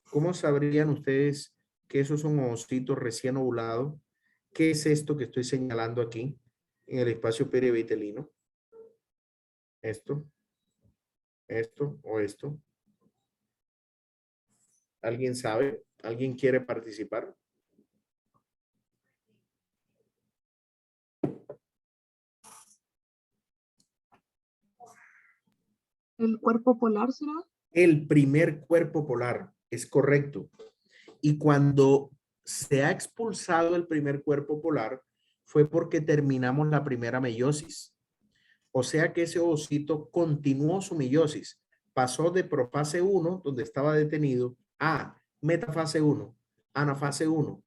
B: ¿Cómo sabrían ustedes que eso es un ovocito recién ovulado? ¿Qué es esto que estoy señalando aquí en el espacio perivitelino? Esto o esto. ¿Alguien sabe? ¿Alguien quiere participar?
D: ¿El cuerpo polar será?
B: El primer cuerpo polar, es correcto. Y cuando se ha expulsado el primer cuerpo polar, fue porque terminamos la primera meiosis. O sea que ese ovocito continuó su meiosis. Pasó de profase 1, donde estaba detenido, a metafase 1, anafase 1,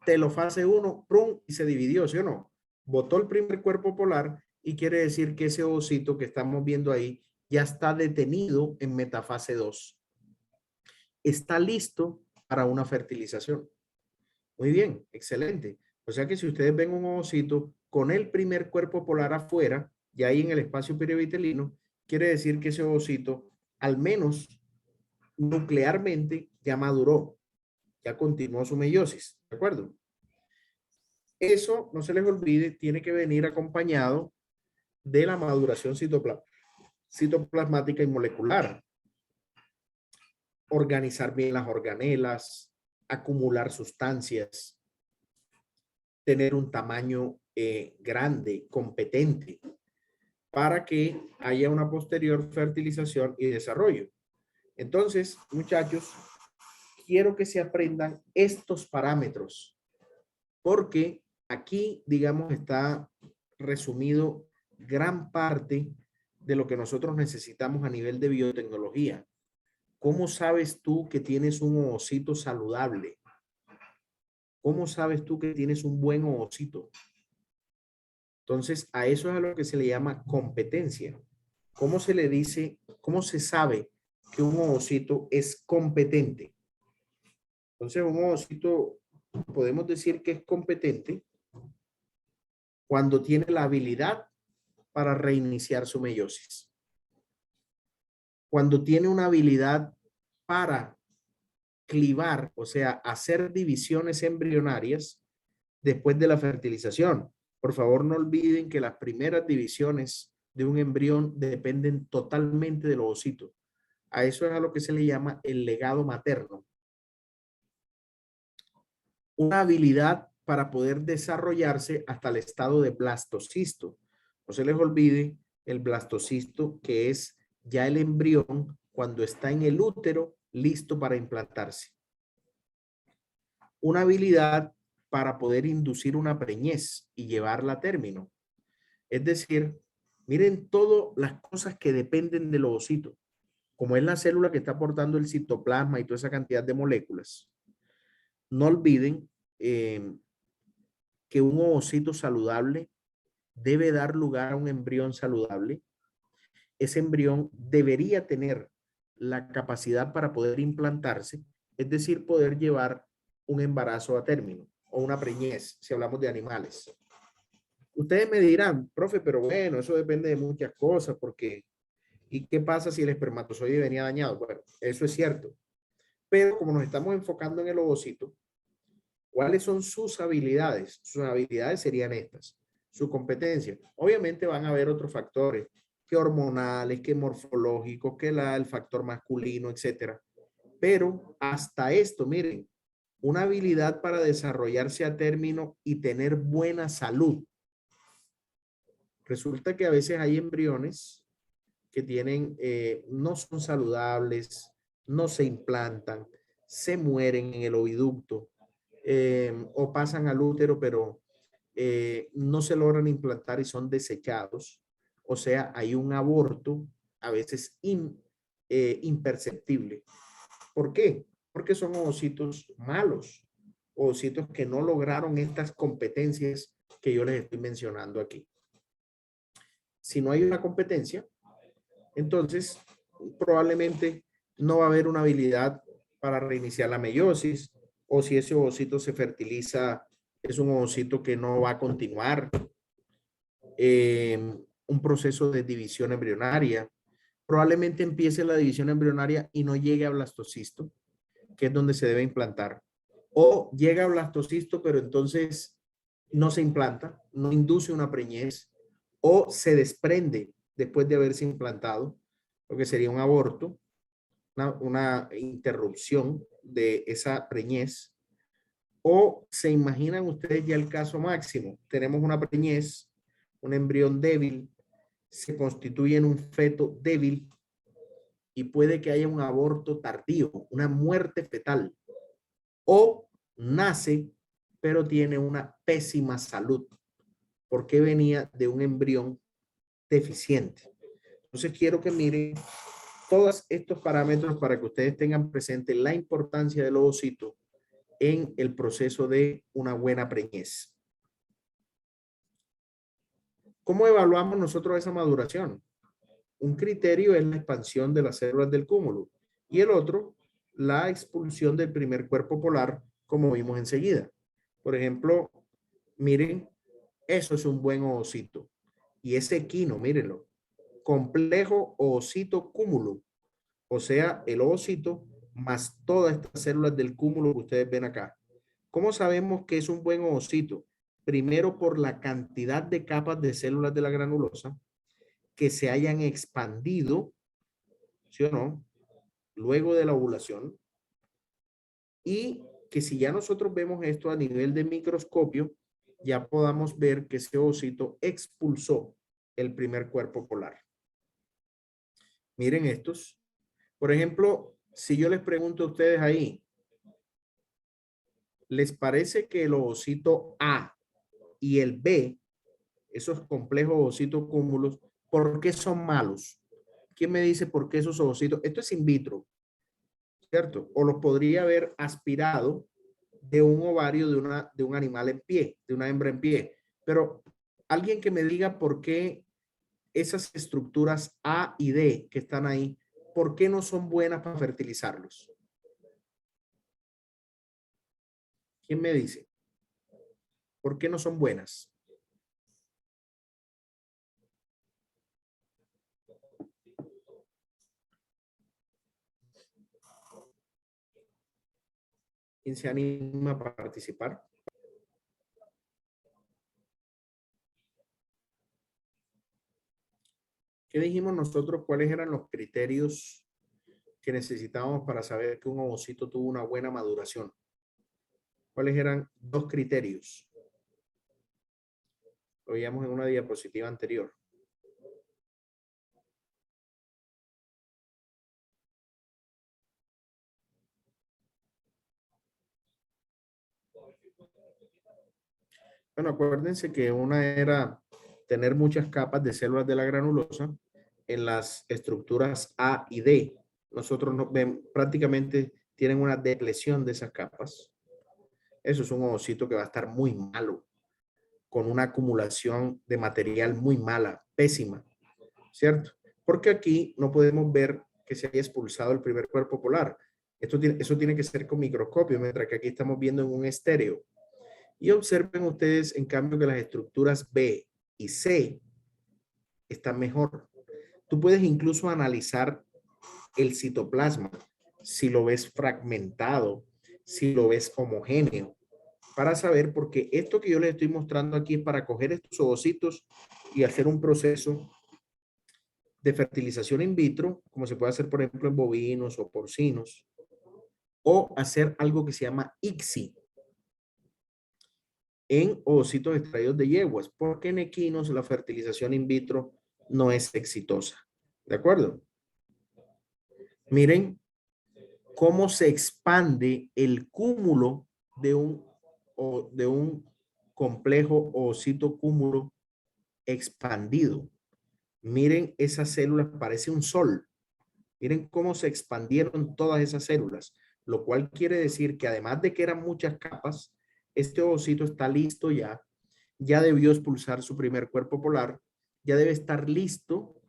B: telofase 1, prum, y se dividió, ¿sí o no? Botó el primer cuerpo polar y quiere decir que ese ovocito que estamos viendo ahí ya está detenido en metafase 2. Está listo para una fertilización. Muy bien, excelente. O sea que si ustedes ven un ovocito con el primer cuerpo polar afuera, y ahí en el espacio perivitelino, quiere decir que ese ovocito, al menos nuclearmente, ya maduró, ya continuó su meiosis, ¿de acuerdo? Eso, no se les olvide, tiene que venir acompañado de la maduración citoplasmática y molecular. Organizar bien las organelas, acumular sustancias, tener un tamaño grande, competente, para que haya una posterior fertilización y desarrollo. Entonces, muchachos, quiero que se aprendan estos parámetros, porque aquí, digamos, está resumido gran parte de lo que nosotros necesitamos a nivel de biotecnología. ¿Cómo sabes tú que tienes un ovocito saludable? ¿Cómo sabes tú que tienes un buen ovocito? Entonces, a eso es a lo que se le llama competencia. ¿Cómo se le dice, cómo se sabe que un ovocito es competente? Entonces, un ovocito podemos decir que es competente cuando tiene la habilidad para reiniciar su meiosis. Cuando tiene una habilidad para clivar, o sea, hacer divisiones embrionarias después de la fertilización. Por favor, no olviden que las primeras divisiones de un embrión dependen totalmente del ovocito. A eso es a lo que se le llama el legado materno. Una habilidad para poder desarrollarse hasta el estado de blastocisto. No se les olvide el blastocisto, que es ya el embrión cuando está en el útero listo para implantarse. Una habilidad para poder inducir una preñez y llevarla a término. Es decir, miren todas las cosas que dependen del ovocito, como es la célula que está aportando el citoplasma y toda esa cantidad de moléculas. No olviden que un ovocito saludable debe dar lugar a un embrión saludable. Ese embrión debería tener la capacidad para poder implantarse, es decir, poder llevar un embarazo a término o una preñez, si hablamos de animales. Ustedes me dirán, profe, pero bueno, eso depende de muchas cosas, porque ¿y qué pasa si el espermatozoide venía dañado? Bueno, eso es cierto. Pero como nos estamos enfocando en el ovocito, ¿cuáles son sus habilidades? Sus habilidades serían estas. Su competencia. Obviamente van a haber otros factores, que hormonales, que morfológicos, que el factor masculino, etcétera. Pero hasta esto, miren, una habilidad para desarrollarse a término y tener buena salud. Resulta que a veces hay embriones que tienen, no son saludables, no se implantan, se mueren en el oviducto o pasan al útero, pero no se logran implantar y son desechados. O sea, hay un aborto a veces imperceptible. ¿Por qué? Porque son ovocitos malos, ovocitos que no lograron estas competencias que yo les estoy mencionando aquí. Si no hay una competencia, entonces probablemente no va a haber una habilidad para reiniciar la meiosis, o si ese ovocito se fertiliza, es un ovocito que no va a continuar un proceso de división embrionaria. Probablemente empiece la división embrionaria y no llegue a blastocisto, que es donde se debe implantar. O llega a blastocisto, pero entonces no se implanta, no induce una preñez, o se desprende después de haberse implantado, lo que sería un aborto, una interrupción de esa preñez. O se imaginan ustedes ya el caso máximo. Tenemos una preñez, un embrión débil, se constituye en un feto débil y puede que haya un aborto tardío, una muerte fetal. O nace, pero tiene una pésima salud, porque venía de un embrión deficiente. Entonces quiero que miren todos estos parámetros para que ustedes tengan presente la importancia del ovocito en el proceso de una buena preñez. ¿Cómo evaluamos nosotros esa maduración? Un criterio es la expansión de las células del cúmulo y el otro, la expulsión del primer cuerpo polar, como vimos enseguida. Por ejemplo, miren, eso es un buen ovocito. Y ese equino, mírenlo, complejo ovocito cúmulo. O sea, el ovocito más todas estas células del cúmulo que ustedes ven acá. ¿Cómo sabemos que es un buen ovocito? Primero, por la cantidad de capas de células de la granulosa que se hayan expandido, ¿sí o no? Luego de la ovulación. Y que si ya nosotros vemos esto a nivel de microscopio, ya podamos ver que ese ovocito expulsó el primer cuerpo polar. Miren estos. Por ejemplo, si yo les pregunto a ustedes ahí, ¿les parece que el ovocito A y el B, esos complejos ovocitos cúmulos, por qué son malos? ¿Quién me dice por qué esos ovocitos? Esto es in vitro, ¿cierto? O los podría haber aspirado de un ovario de un animal en pie, de una hembra en pie. Pero alguien que me diga por qué esas estructuras A y D que están ahí, ¿por qué no son buenas para fertilizarlos? ¿Quién me dice? ¿Por qué no son buenas? ¿Quién se anima a participar? ¿Qué dijimos nosotros? ¿Cuáles eran los criterios que necesitábamos para saber que un ovocito tuvo una buena maduración? ¿Cuáles eran dos criterios? Lo veíamos en una diapositiva anterior. Bueno, acuérdense que una era tener muchas capas de células de la granulosa en las estructuras A y D. Nosotros nos ven, prácticamente tienen una depresión de esas capas. Eso es un ovocito que va a estar muy malo, con una acumulación de material muy mala, pésima, ¿cierto? Porque aquí no podemos ver que se haya expulsado el primer cuerpo polar. Eso tiene que ser con microscopio, mientras que aquí estamos viendo en un estéreo. Y observen ustedes, en cambio, que las estructuras B y C están mejor. Tú puedes incluso analizar el citoplasma, si lo ves fragmentado, si lo ves homogéneo, para saber, porque esto que yo les estoy mostrando aquí es para coger estos ovocitos y hacer un proceso de fertilización in vitro, como se puede hacer, por ejemplo, en bovinos o porcinos, o hacer algo que se llama ICSI en ovocitos extraídos de yeguas, porque en equinos la fertilización in vitro no es exitosa. ¿De acuerdo? Miren cómo se expande el cúmulo de un complejo ovocito cúmulo expandido. Miren esas células, parece un sol. Miren cómo se expandieron todas esas células, lo cual quiere decir que además de que eran muchas capas, este ovocito está listo ya, ya debió expulsar su primer cuerpo polar, ya debe estar listo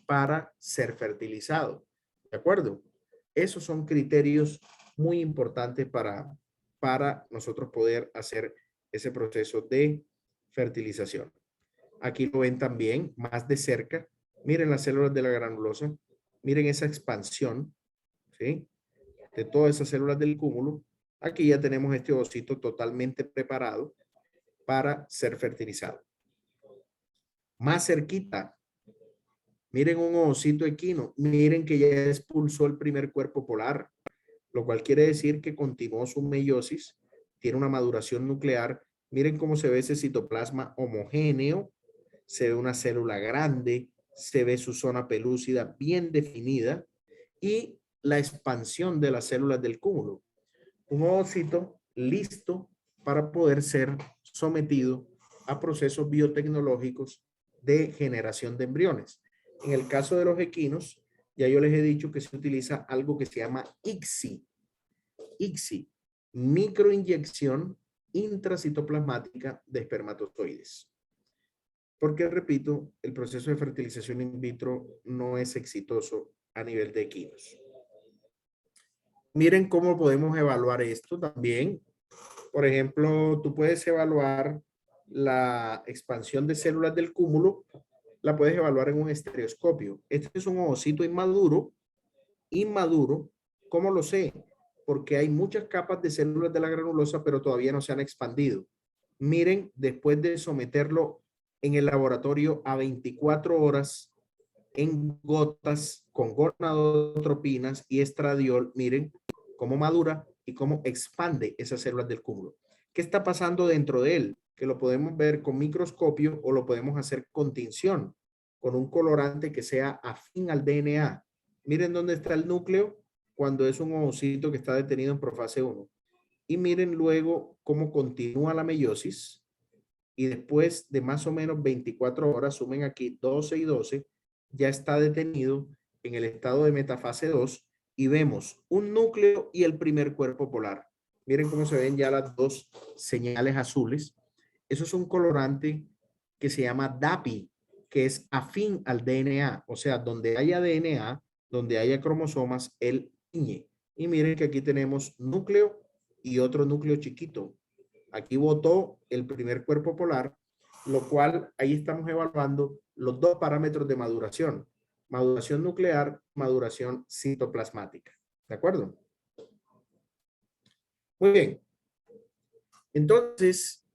B: para ser fertilizado. ¿De acuerdo? Esos son criterios muy importantes para nosotros poder hacer ese proceso de fertilización. Aquí lo ven también más de cerca. Miren las células de la granulosa. Miren esa expansión, ¿sí? De todas esas células del cúmulo. Aquí ya tenemos este ovocito totalmente preparado para ser fertilizado. Más cerquita, miren un ovocito equino. Miren que ya expulsó el primer cuerpo polar, lo cual quiere decir que continuó su meiosis, tiene una maduración nuclear. Miren cómo se ve ese citoplasma homogéneo, se ve una célula grande, se ve su zona pelúcida bien definida y la expansión de las células del cúmulo. Un ovocito listo para poder ser sometido a procesos biotecnológicos de generación de embriones. En el caso de los equinos, ya yo les he dicho que se utiliza algo que se llama ICSI. ICSI, microinyección intracitoplasmática de espermatozoides. Porque, repito, el proceso de fertilización in vitro no es exitoso a nivel de equinos. Miren cómo podemos evaluar esto también. Por ejemplo, tú puedes evaluar la expansión de células del cúmulo, la puedes evaluar en un estereoscopio. Este es un ovocito inmaduro. ¿Cómo lo sé? Porque hay muchas capas de células de la granulosa, pero todavía no se han expandido. Miren, después de someterlo en el laboratorio a 24 horas en gotas con gonadotropinas y estradiol, miren cómo madura y cómo expande esas células del cúmulo. ¿Qué está pasando dentro de él? Que lo podemos ver con microscopio o lo podemos hacer con tinción, con un colorante que sea afín al DNA. Miren dónde está el núcleo cuando es un ovocito que está detenido en profase 1. Y miren luego cómo continúa la meiosis. Y después de más o menos 24 horas, sumen aquí 12 y 12, ya está detenido en el estado de metafase 2 y vemos un núcleo y el primer cuerpo polar. Miren cómo se ven ya las dos señales azules. Eso es un colorante que se llama DAPI, que es afín al DNA, o sea, donde haya DNA, donde haya cromosomas, él tiñe. Y miren que aquí tenemos núcleo y otro núcleo chiquito. Aquí botó el primer cuerpo polar, lo cual ahí estamos evaluando los dos parámetros de maduración. Maduración nuclear, maduración citoplasmática. ¿De acuerdo? Muy bien. Entonces,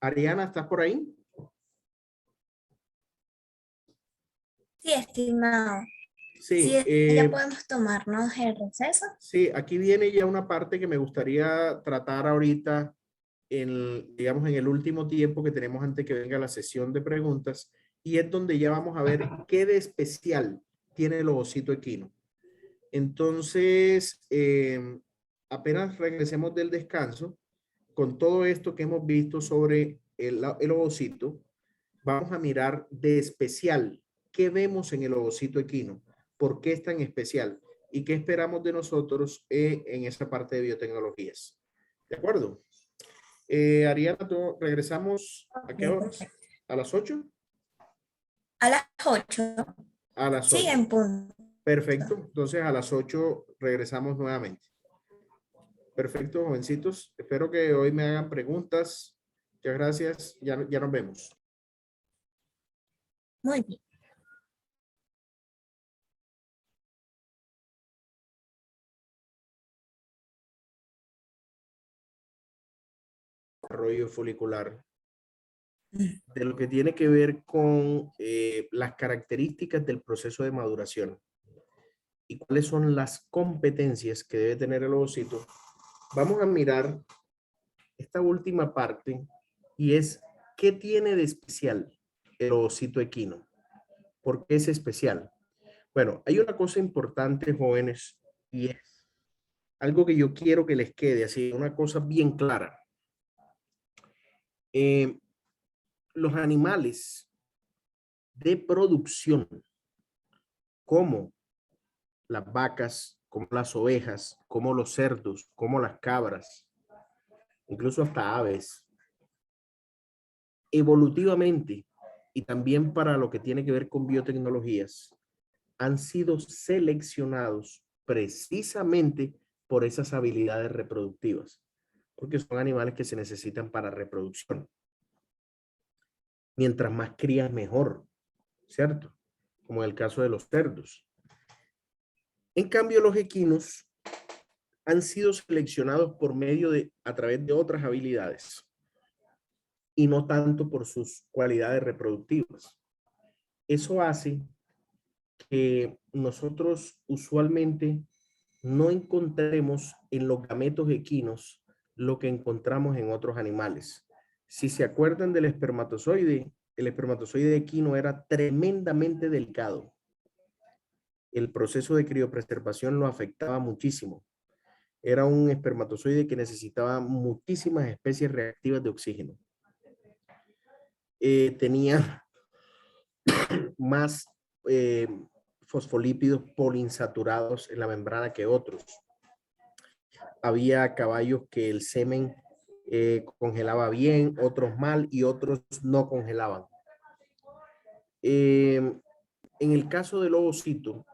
B: Ariana, ¿estás por ahí?
A: Sí, estimado.
B: Sí,
A: Sí, ya podemos tomarnos el receso.
B: sí, aquí viene ya una parte que me gustaría tratar ahorita, digamos, en el último tiempo que tenemos antes que venga la sesión de preguntas, y es donde ya vamos a ver qué de especial tiene el ovocito equino. Entonces, apenas regresemos del descanso, con todo esto que hemos visto sobre el ovocito, vamos a mirar de especial qué vemos en el ovocito equino, por qué es tan especial y qué esperamos de nosotros en esa parte de biotecnologías. ¿De acuerdo? Ariana, regresamos ¿a qué horas? ¿A las 8?
A: A las 8.
B: A las 8.
A: Sí, en punto.
B: Perfecto. Entonces a las 8 regresamos nuevamente. Perfecto, jovencitos. Espero que hoy me hagan preguntas Muchas gracias. Ya nos vemos.
A: Muy bien.
B: Desarrollo folicular. De lo que tiene que ver con las características del proceso de maduración y cuáles son las competencias que debe tener el ovocito, vamos a mirar esta última parte y es ¿qué tiene de especial el ovocito equino? ¿Por qué es especial? Bueno, hay una cosa importante, jóvenes, y es algo que yo quiero que les quede así, una cosa bien clara. Los animales de producción, como las vacas, como las ovejas, como los cerdos, como las cabras, incluso hasta aves, evolutivamente y también para lo que tiene que ver con biotecnologías, han sido seleccionados precisamente por esas habilidades reproductivas, porque son animales que se necesitan para reproducción. Mientras más crías, mejor, ¿cierto? Como en el caso de los cerdos. En cambio, los equinos han sido seleccionados por medio de, a través de otras habilidades y no tanto por sus cualidades reproductivas. Eso hace que nosotros usualmente no encontremos en los gametos equinos lo que encontramos en otros animales. Si se acuerdan del espermatozoide, el espermatozoide equino era tremendamente delicado. El proceso de criopreservación lo afectaba muchísimo. Era un espermatozoide que necesitaba muchísimas especies reactivas de oxígeno. Tenía más fosfolípidos poliinsaturados en la membrana que otros. Había caballos que el semen congelaba bien, otros mal y otros no congelaban. En el caso del ovocito,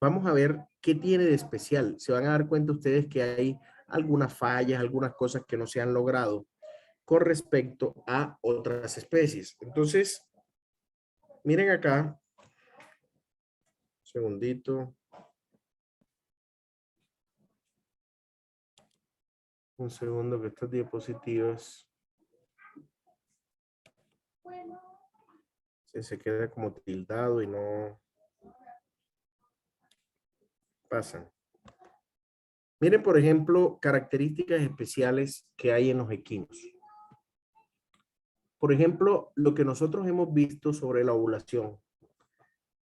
B: vamos a ver qué tiene de especial. Se van a dar cuenta ustedes que hay algunas fallas, algunas cosas que no se han logrado con respecto a otras especies. Entonces, miren acá. Un segundito. Un segundo que estas diapositivas se queda como tildado y no pasan. Miren, por ejemplo, características especiales que hay en los equinos. Por ejemplo, lo que nosotros hemos visto sobre la ovulación,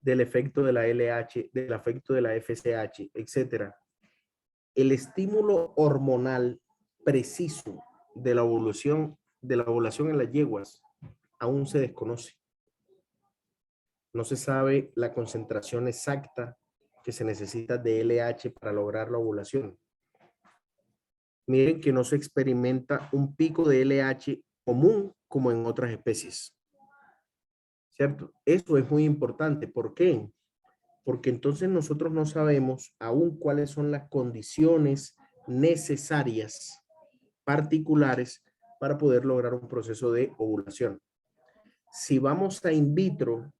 B: del efecto de la LH, del efecto de la FSH, etcétera. El estímulo hormonal preciso de la ovulación en las yeguas aún se desconoce. No se sabe la concentración exacta que se necesita de LH para lograr la ovulación. Miren que no se experimenta un pico de LH común como en otras especies. ¿Cierto? Esto es muy importante. ¿Por qué? Porque entonces nosotros no sabemos aún cuáles son las condiciones necesarias particulares para poder lograr un proceso de ovulación. Si vamos a in vitro,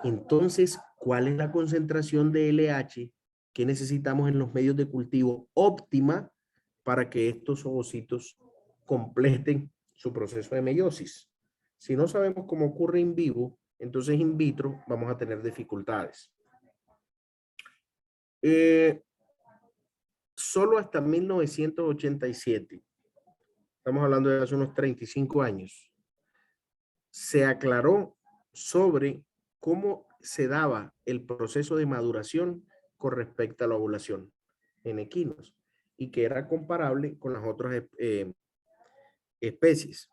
B: entonces, ¿cuál es la concentración de LH que necesitamos en los medios de cultivo óptima para que estos ovocitos completen su proceso de meiosis? Si no sabemos cómo ocurre in vivo, entonces in vitro vamos a tener dificultades. Solo hasta 1987, estamos hablando de hace unos 35 años, se aclaró sobre cómo se daba el proceso de maduración con respecto a la ovulación en equinos y que era comparable con las otras especies.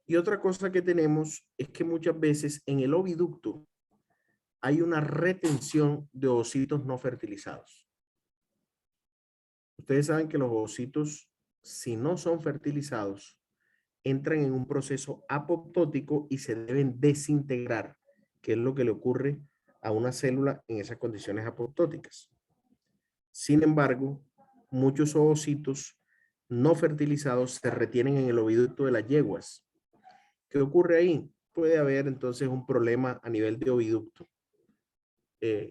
B: Y otra cosa que tenemos es que muchas veces en el oviducto hay una retención de ovocitos no fertilizados. Ustedes saben que los ovocitos, si no son fertilizados, entran en un proceso apoptótico y se deben desintegrar, que es lo que le ocurre a una célula en esas condiciones apoptóticas. Sin embargo, muchos ovocitos no fertilizados se retienen en el oviducto de las yeguas ¿Qué ocurre ahí? Puede haber entonces un problema a nivel de oviducto,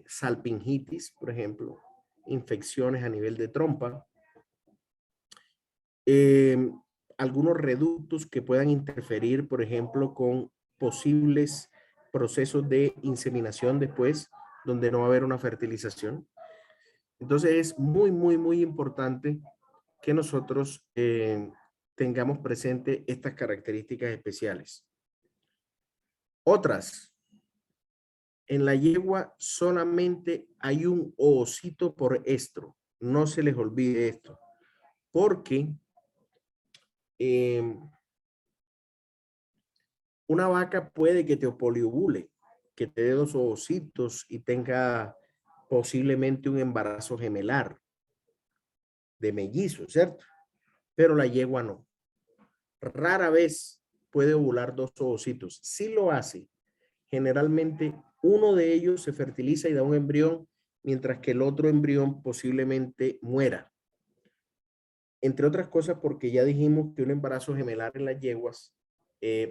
B: salpingitis, por ejemplo, infecciones a nivel de trompa, algunos reductos que puedan interferir, por ejemplo, con posibles procesos de inseminación después, donde no va a haber una fertilización. Entonces es muy, muy, muy importante que nosotros tengamos presente estas características especiales. Otras, en la yegua solamente hay un ovocito por estro. No se les olvide esto, porque una vaca puede que te poliovule, que te dé 2 ovocitos y tenga posiblemente un embarazo gemelar de mellizo, ¿cierto? Pero la yegua no. Rara vez puede ovular 2 ovocitos. Si lo hace, generalmente uno de ellos se fertiliza y da un embrión, mientras que el otro embrión posiblemente muera. Entre otras cosas porque ya dijimos que un embarazo gemelar en las yeguas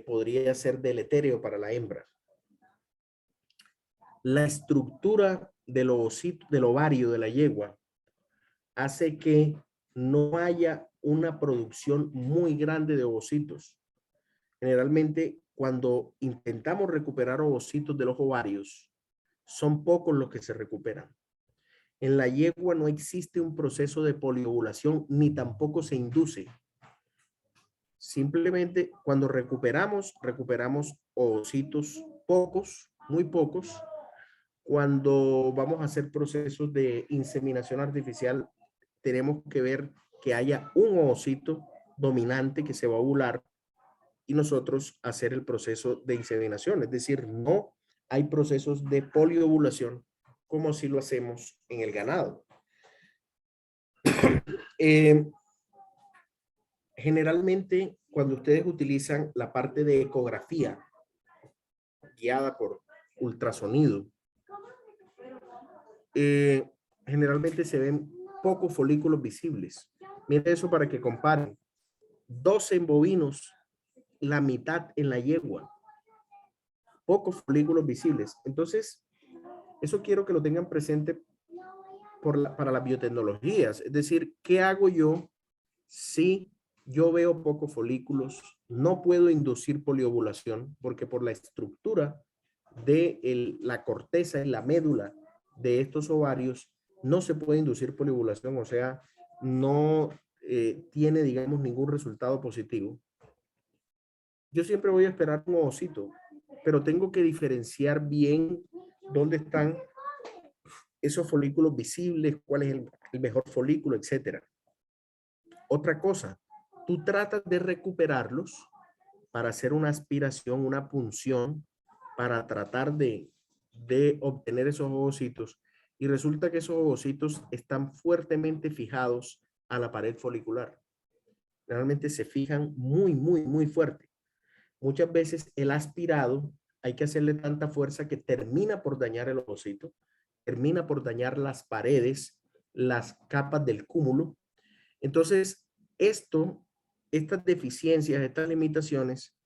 B: podría ser deleterio para la hembra. La estructura del ovocito, del ovario de la yegua hace que no haya una producción muy grande de ovocitos. Generalmente, cuando intentamos recuperar ovocitos de los ovarios, son pocos los que se recuperan. En la yegua no existe un proceso de poliovulación ni tampoco se induce. Simplemente cuando recuperamos ovocitos pocos, muy pocos. Cuando vamos a hacer procesos de inseminación artificial, tenemos que ver que haya un ovocito dominante que se va a ovular y nosotros hacer el proceso de inseminación. Es decir, no hay procesos de poliovulación como si lo hacemos en el ganado. Generalmente, cuando ustedes utilizan la parte de ecografía guiada por ultrasonido, generalmente se ven pocos folículos visibles. Miren eso para que comparen. 12 en bovinos, la mitad en la yegua. Pocos folículos visibles. Entonces, eso quiero que lo tengan presente para las biotecnologías. Es decir, ¿qué hago yo si yo veo pocos folículos? No puedo inducir poliovulación porque por la estructura de la corteza y la médula de estos ovarios no se puede inducir poliovulación, o sea, no tiene, digamos, ningún resultado positivo. Yo siempre voy a esperar un ovocito, pero tengo que diferenciar bien dónde están esos folículos visibles, cuál es el mejor folículo, etcétera. Otra cosa, tú tratas de recuperarlos para hacer una aspiración, una punción, para tratar de obtener esos ovocitos, y resulta que esos ovocitos están fuertemente fijados a la pared folicular. Realmente se fijan muy, muy, muy fuerte. Muchas veces el aspirado hay que hacerle tanta fuerza que termina por dañar el ovocito, termina por dañar las paredes, las capas del cúmulo. Entonces, estas deficiencias, estas limitaciones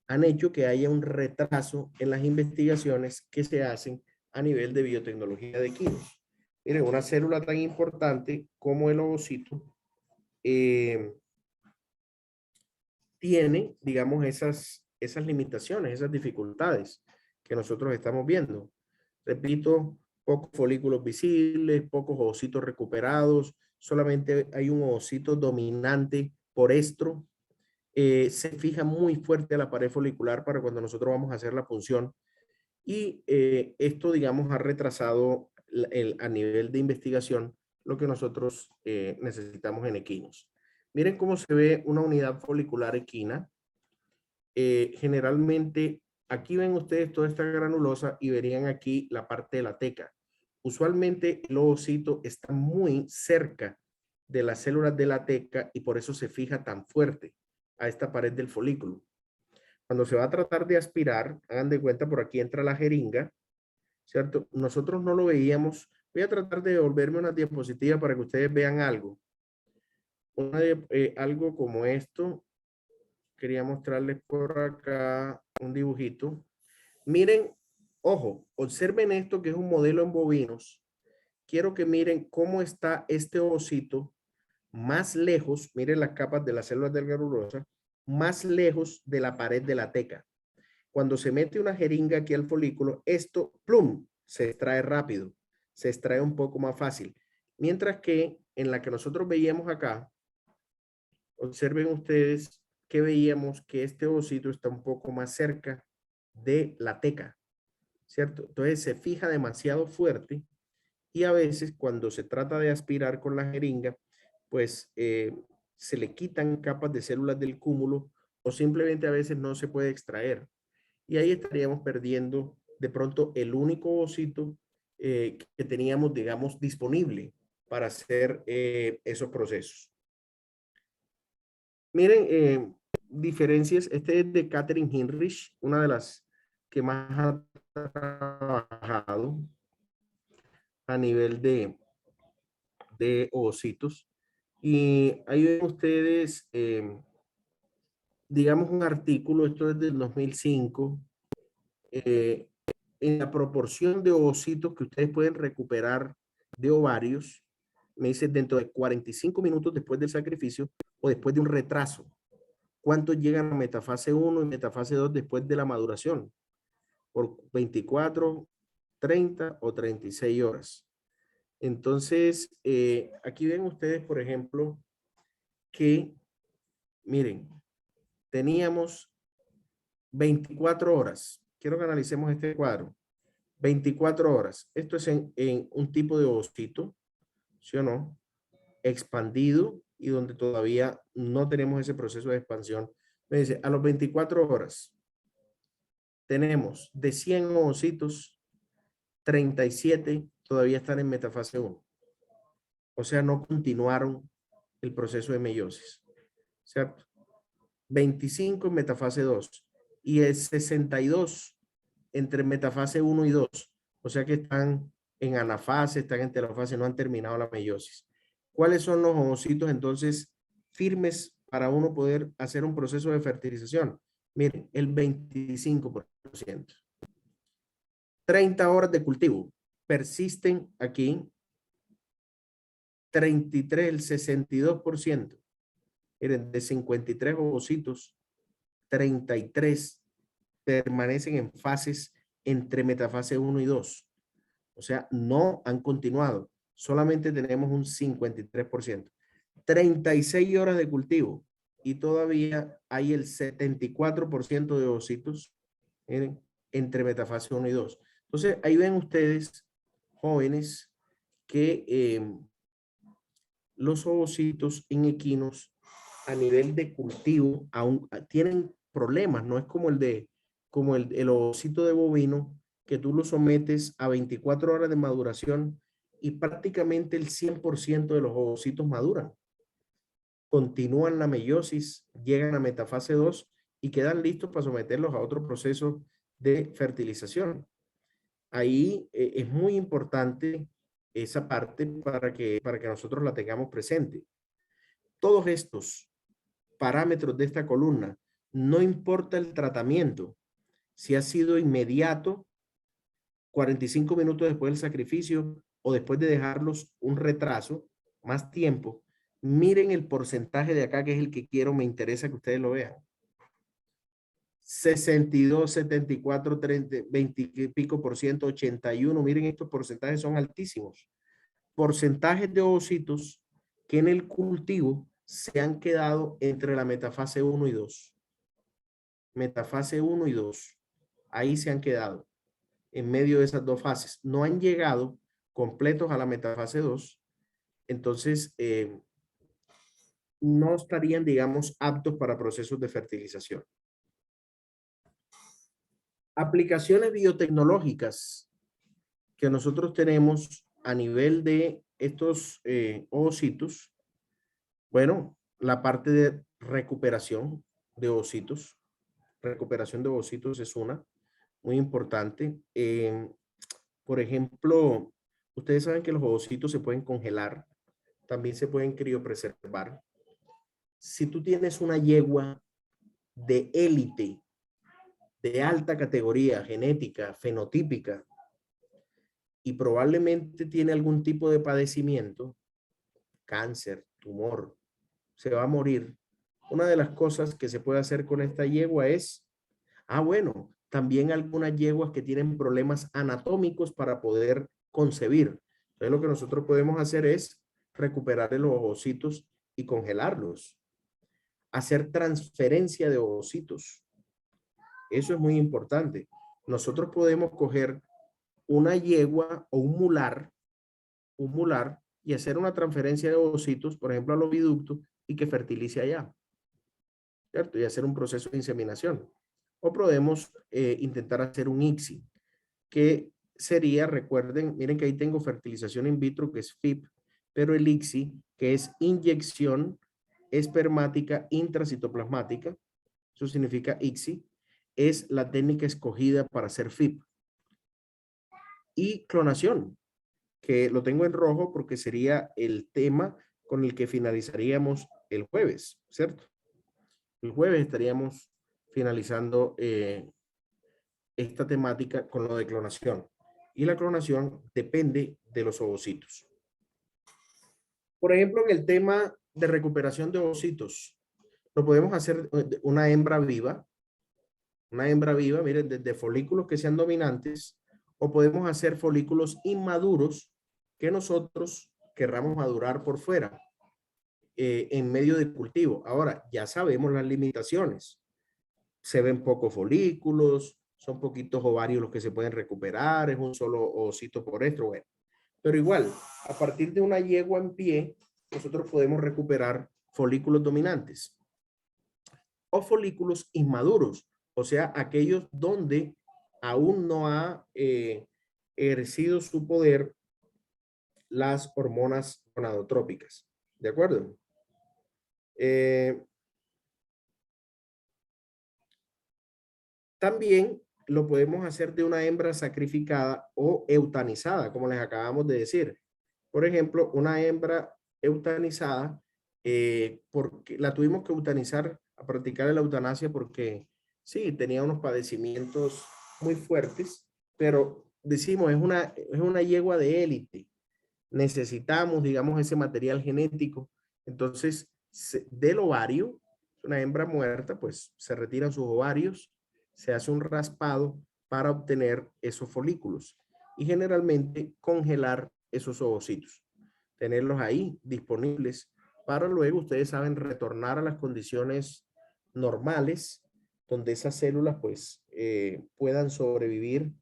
B: han hecho que haya un retraso en las investigaciones que se hacen a nivel de biotecnología de equinos. Miren, una célula tan importante como el ovocito tiene, digamos, esas limitaciones, esas dificultades que nosotros estamos viendo. Repito, pocos folículos visibles, pocos ovocitos recuperados, solamente hay un ovocito dominante por estro. Se fija muy fuerte a la pared folicular para cuando nosotros vamos a hacer la punción, y esto, digamos, ha retrasado a nivel de investigación lo que nosotros necesitamos en equinos. Miren cómo se ve una unidad folicular equina. Generalmente, aquí ven ustedes toda esta granulosa y verían aquí la parte de la teca. Usualmente el ovocito está muy cerca de las células de la teca y por eso se fija tan fuerte a esta pared del folículo. Cuando se va a tratar de aspirar, hagan de cuenta, por aquí entra la jeringa, ¿cierto? Nosotros no lo veíamos. Voy a tratar de devolverme una diapositiva para que ustedes vean algo. Algo como esto, ¿ok? quería mostrarles por acá un dibujito. Miren, ojo, observen esto que es un modelo en bovinos. Quiero que miren cómo está este ovocito más lejos, miren las capas de las células del granulosa, más lejos de la pared de la teca. Cuando se mete una jeringa aquí al folículo, esto, plum, se extrae rápido, se extrae un poco más fácil. Mientras que en la que nosotros veíamos acá, observen ustedes que veíamos que este ovocito está un poco más cerca de la teca, ¿cierto? Entonces se fija demasiado fuerte y a veces cuando se trata de aspirar con la jeringa, pues se le quitan capas de células del cúmulo o simplemente a veces no se puede extraer. Y ahí estaríamos perdiendo de pronto el único ovocito que teníamos, digamos, disponible para hacer esos procesos. Miren, diferencias. Este es de Catherine Hinrich, una de las que más ha trabajado a nivel de ovocitos. Y ahí ven ustedes, digamos, un artículo, esto es del 2005, en la proporción de ovocitos que ustedes pueden recuperar de ovarios, me dice dentro de 45 minutos después del sacrificio o después de un retraso. ¿Cuántos llegan a metafase 1 y metafase 2 después de la maduración? Por 24, 30 o 36 horas. Entonces, aquí ven ustedes, por ejemplo, que, miren, teníamos 24 horas. Quiero que analicemos este cuadro. 24 horas. Esto es en un tipo de ovocito, ¿sí o no? Expandido y donde todavía no tenemos ese proceso de expansión. Me dice, a los 24 horas tenemos de 100 ovocitos, 37 todavía están en metafase 1. O sea, no continuaron el proceso de meiosis, ¿cierto? 25 en metafase 2 y el 62 entre metafase 1 y 2. O sea que están en anafase, están en telofase, no han terminado la meiosis. ¿Cuáles son los ovocitos entonces firmes para uno poder hacer un proceso de fertilización? Miren, el 25%. 30 horas de cultivo. Persisten aquí 33, el 62%. Miren, de 53 ovocitos, 33 permanecen en fases entre metafase 1 y 2. O sea, no han continuado. Solamente tenemos un 53%. 36 horas de cultivo y todavía hay el 74% de ovocitos entre metafase 1 y 2. Entonces, ahí ven ustedes, jóvenes, que los ovocitos en equinos a nivel de cultivo aún tienen problemas, no es como el ovocito de bovino, que tú lo sometes a 24 horas de maduración y prácticamente el 100% de los ovocitos maduran. Continúan la meiosis, llegan a metafase 2 y quedan listos para someterlos a otro proceso de fertilización. Ahí es muy importante esa parte para que nosotros la tengamos presente. Todos estos parámetros de esta columna, no importa el tratamiento, si ha sido inmediato, 45 minutos después del sacrificio o después de dejarlos un retraso, más tiempo, miren el porcentaje de acá que es el que quiero, me interesa que ustedes lo vean. 62, 74, 30, 20 y pico por ciento, 81, miren estos porcentajes son altísimos. Porcentajes de ovocitos que en el cultivo se han quedado entre la metafase 1 y 2. Metafase 1 y 2. Ahí se han quedado en medio de esas dos fases. No han llegado completos a la metafase 2. Entonces, no estarían, digamos, aptos para procesos de fertilización. Aplicaciones biotecnológicas que nosotros tenemos a nivel de estos ovocitos. Bueno, la parte de recuperación de ovocitos. Recuperación de ovocitos es una muy importante. Por ejemplo, ustedes saben que los ovocitos se pueden congelar, también se pueden criopreservar. Si tú tienes una yegua de élite, de alta categoría genética, fenotípica, y probablemente tiene algún tipo de padecimiento, cáncer, tumor, se va a morir. Una de las cosas que se puede hacer con esta yegua es, bueno, también algunas yeguas que tienen problemas anatómicos para poder concebir. Entonces lo que nosotros podemos hacer es recuperar los ovocitos y congelarlos. Hacer transferencia de ovocitos. Eso es muy importante. Nosotros podemos coger una yegua o un mular y hacer una transferencia de ovocitos, por ejemplo, al oviducto y que fertilice allá, ¿cierto? Y hacer un proceso de inseminación. O podemos intentar hacer un ICSI, que sería, recuerden, miren que ahí tengo fertilización in vitro, que es FIP, pero el ICSI, que es inyección espermática intracitoplasmática, eso significa ICSI, es la técnica escogida para hacer FIP. Y clonación, que lo tengo en rojo porque sería el tema con el que finalizaríamos el jueves, ¿cierto? El jueves estaríamos finalizando esta temática con lo de clonación. Y la clonación depende de los ovocitos. Por ejemplo, en el tema de recuperación de ovocitos, lo podemos hacer una hembra viva. Una hembra viva, miren, desde folículos que sean dominantes, o podemos hacer folículos inmaduros que nosotros querramos madurar por fuera, en medio de cultivo. Ahora, ya sabemos las limitaciones. Se ven pocos folículos, son poquitos ovarios los que se pueden recuperar, es un solo ovocito por estro, bueno. Pero igual, a partir de una yegua en pie, nosotros podemos recuperar folículos dominantes o folículos inmaduros, o sea, aquellos donde aún no ha ejercido su poder las hormonas gonadotrópicas. ¿De acuerdo? También lo podemos hacer de una hembra sacrificada o eutanizada, como les acabamos de decir. Por ejemplo, una hembra eutanizada, porque la tuvimos que eutanizar, a practicar la eutanasia porque sí, tenía unos padecimientos muy fuertes, pero decimos, es una yegua de élite. Necesitamos, digamos, ese material genético. Entonces, del ovario, una hembra muerta, pues se retiran sus ovarios, se hace un raspado para obtener esos folículos y generalmente congelar esos ovocitos, tenerlos ahí disponibles para luego, ustedes saben, retornar a las condiciones normales donde esas células pues puedan sobrevivir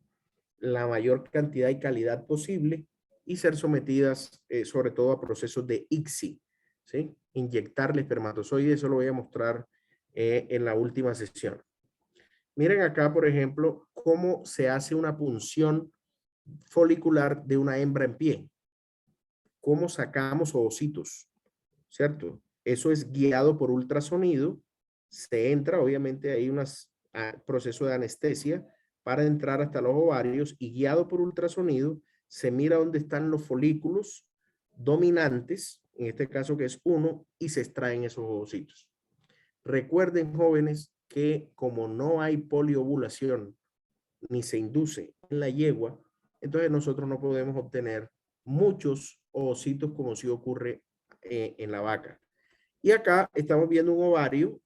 B: la mayor cantidad y calidad posible y ser sometidas sobre todo a procesos de ICSI, ¿sí? Inyectarle espermatozoides, eso lo voy a mostrar en la última sesión. Miren acá, por ejemplo, cómo se hace una punción folicular de una hembra en pie. Cómo sacamos ovocitos, ¿cierto? Eso es guiado por ultrasonido. Se entra, obviamente hay un proceso de anestesia para entrar hasta los ovarios y guiado por ultrasonido se mira dónde están los folículos dominantes, en este caso que es 1, y se extraen esos ovocitos. Recuerden, jóvenes, que como no hay poliovulación ni se induce en la yegua, entonces nosotros no podemos obtener muchos ovocitos como si ocurre en la vaca. Y acá estamos viendo un ovario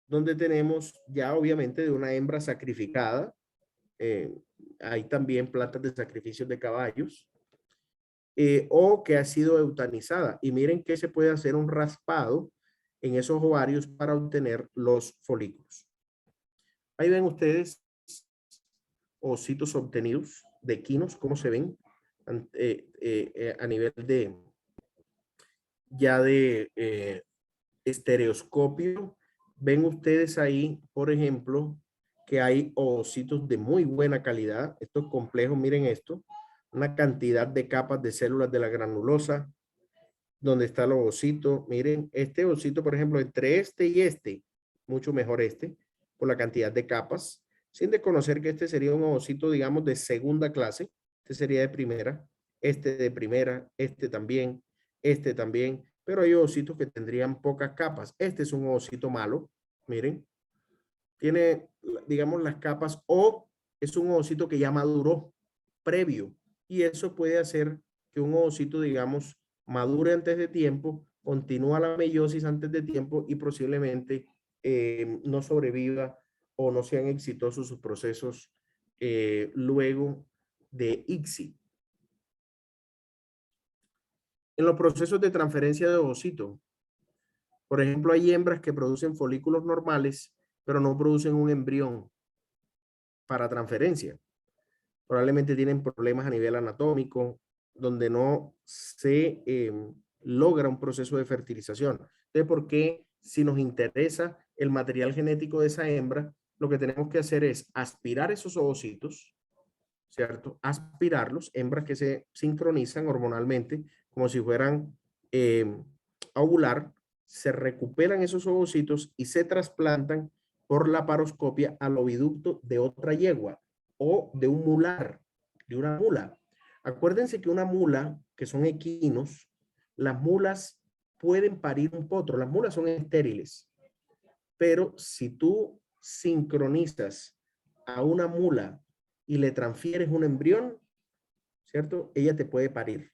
B: donde tenemos ya obviamente de una hembra sacrificada. Hay también plantas de sacrificios de caballos. O que ha sido eutanizada. Y miren que se puede hacer un raspado en esos ovarios para obtener los folículos. Ahí ven ustedes ovocitos obtenidos de equinos, cómo se ven a nivel de ya de estereoscopio. Ven ustedes ahí, por ejemplo, que hay ovocitos de muy buena calidad. Estos complejos, miren esto, una cantidad de capas de células de la granulosa, donde está el ovocito. Miren, este ovocito, por ejemplo, entre este y este, mucho mejor este, por la cantidad de capas, sin desconocer que este sería un ovocito, digamos, de segunda clase. Este sería de primera, este de primera, este también, pero hay ovocitos que tendrían pocas capas. Este es un ovocito malo, miren, tiene, digamos, las capas, o es un ovocito que ya maduró previo, y eso puede hacer que un ovocito, digamos, madure antes de tiempo, continúa la meiosis antes de tiempo y posiblemente no sobreviva o no sean exitosos sus procesos luego de ICSI. En los procesos de transferencia de ovocito, por ejemplo, hay hembras que producen folículos normales, pero no producen un embrión para transferencia. Probablemente tienen problemas a nivel anatómico, donde no se logra un proceso de fertilización. Entonces, ¿por qué si nos interesa el material genético de esa hembra, lo que tenemos que hacer es aspirar esos ovocitos, ¿cierto? Aspirarlos, hembras que se sincronizan hormonalmente, como si fueran a ovular, se recuperan esos ovocitos y se trasplantan por la paroscopia al oviducto de otra yegua o de un mular, de una mula. Acuérdense que una mula, que son equinos, las mulas pueden parir un potro, las mulas son estériles, pero si tú sincronizas a una mula y le transfieres un embrión, ¿cierto? Ella te puede parir.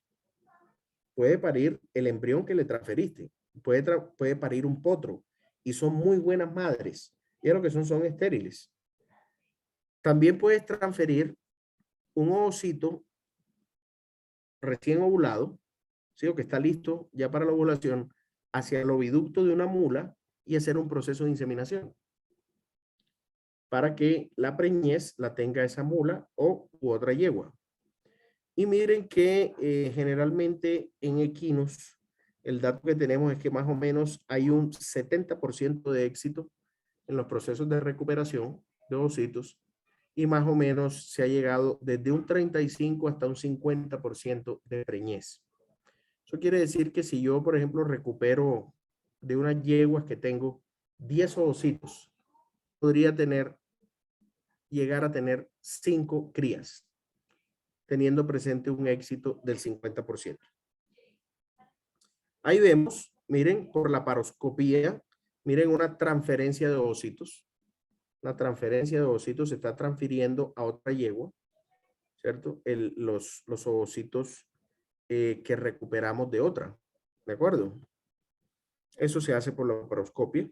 B: Puede parir el embrión que le transferiste, puede parir un potro, y son muy buenas madres. Y lo que son estériles. También puedes transferir un ovocito recién ovulado, ¿sí? O que está listo ya para la ovulación, hacia el oviducto de una mula y hacer un proceso de inseminación para que la preñez la tenga esa mula u otra yegua. Y miren que generalmente en equinos, el dato que tenemos es que más o menos hay un 70% de éxito en los procesos de recuperación de ovocitos, y más o menos se ha llegado desde un 35 hasta un 50% de preñez. Eso quiere decir que si yo, por ejemplo, recupero de unas yeguas que tengo 10 ovocitos, podría llegar a tener 5 crías, teniendo presente un éxito del 50%. Ahí vemos, miren, por la paroscopía, miren una transferencia de ovocitos. La transferencia de ovocitos se está transfiriendo a otra yegua, ¿cierto? Los ovocitos que recuperamos de otra, ¿de acuerdo? Eso se hace por la paroscopia.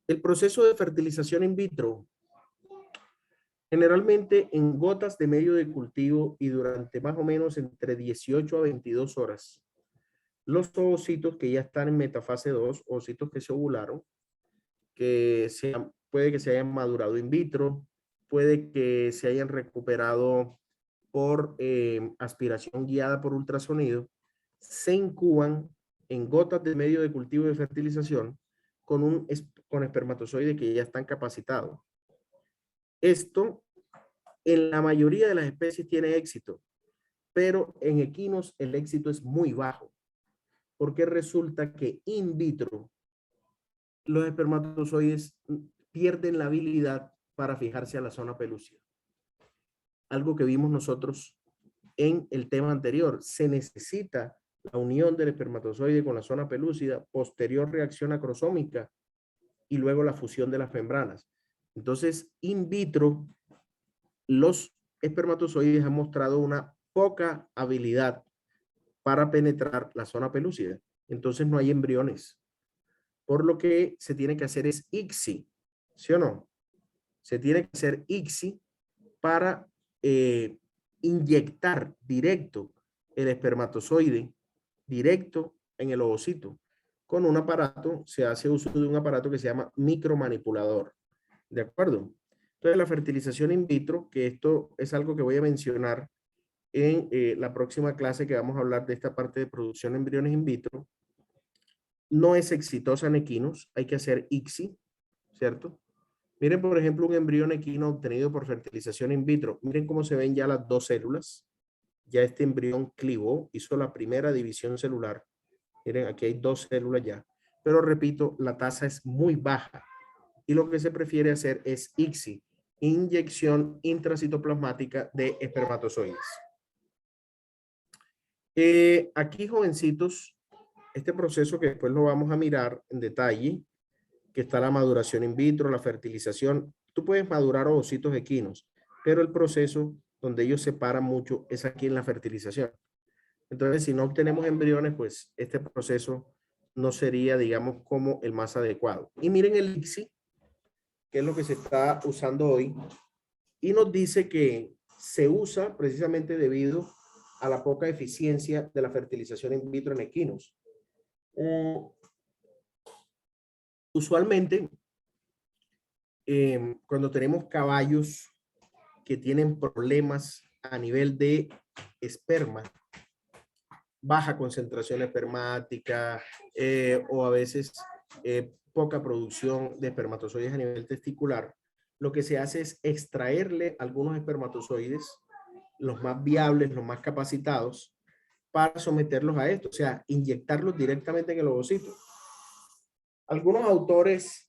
B: El proceso de fertilización in vitro, generalmente en gotas de medio de cultivo y durante más o menos entre 18 a 22 horas, los ovocitos que ya están en metafase 2, ovocitos que se ovularon, puede que se hayan madurado in vitro, puede que se hayan recuperado por aspiración guiada por ultrasonido, se incuban en gotas de medio de cultivo de fertilización con espermatozoides que ya están capacitados. Esto en la mayoría de las especies tiene éxito, pero en equinos el éxito es muy bajo, porque resulta que in vitro los espermatozoides pierden la habilidad para fijarse a la zona pelúcida. Algo que vimos nosotros en el tema anterior. Se necesita la unión del espermatozoide con la zona pelúcida, posterior reacción acrosómica y luego la fusión de las membranas. Entonces, in vitro, los espermatozoides han mostrado una poca habilidad para penetrar la zona pelúcida. Entonces no hay embriones. Por lo que se tiene que hacer es ICSI, ¿sí o no? Se tiene que hacer ICSI para inyectar directo el espermatozoide directo en el ovocito. Con un aparato, se hace uso de un aparato que se llama micromanipulador. ¿De acuerdo? Entonces, la fertilización in vitro, que esto es algo que voy a mencionar en la próxima clase, que vamos a hablar de esta parte de producción de embriones in vitro, no es exitosa en equinos, hay que hacer ICSI, ¿cierto? Miren, por ejemplo, un embrión equino obtenido por fertilización in vitro. Miren cómo se ven ya las dos células. Ya este embrión clivó, hizo la primera división celular. Miren, aquí hay dos células ya. Pero repito, la tasa es muy baja. Y lo que se prefiere hacer es ICSI, inyección intracitoplasmática de espermatozoides. Aquí, jovencitos, este proceso que después lo vamos a mirar en detalle, que está la maduración in vitro, la fertilización. Tú puedes madurar ovocitos equinos, pero el proceso donde ellos se paran mucho es aquí en la fertilización. Entonces, si no obtenemos embriones, pues este proceso no sería, digamos, como el más adecuado. Y miren el ICSI, que es lo que se está usando hoy, y nos dice que se usa precisamente debido a la poca eficiencia de la fertilización in vitro en equinos. Usualmente, cuando tenemos caballos que tienen problemas a nivel de esperma, baja concentración espermática o a veces poca producción de espermatozoides a nivel testicular, lo que se hace es extraerle algunos espermatozoides, los más viables, los más capacitados, para someterlos a esto, o sea, inyectarlos directamente en el ovocito. Algunos autores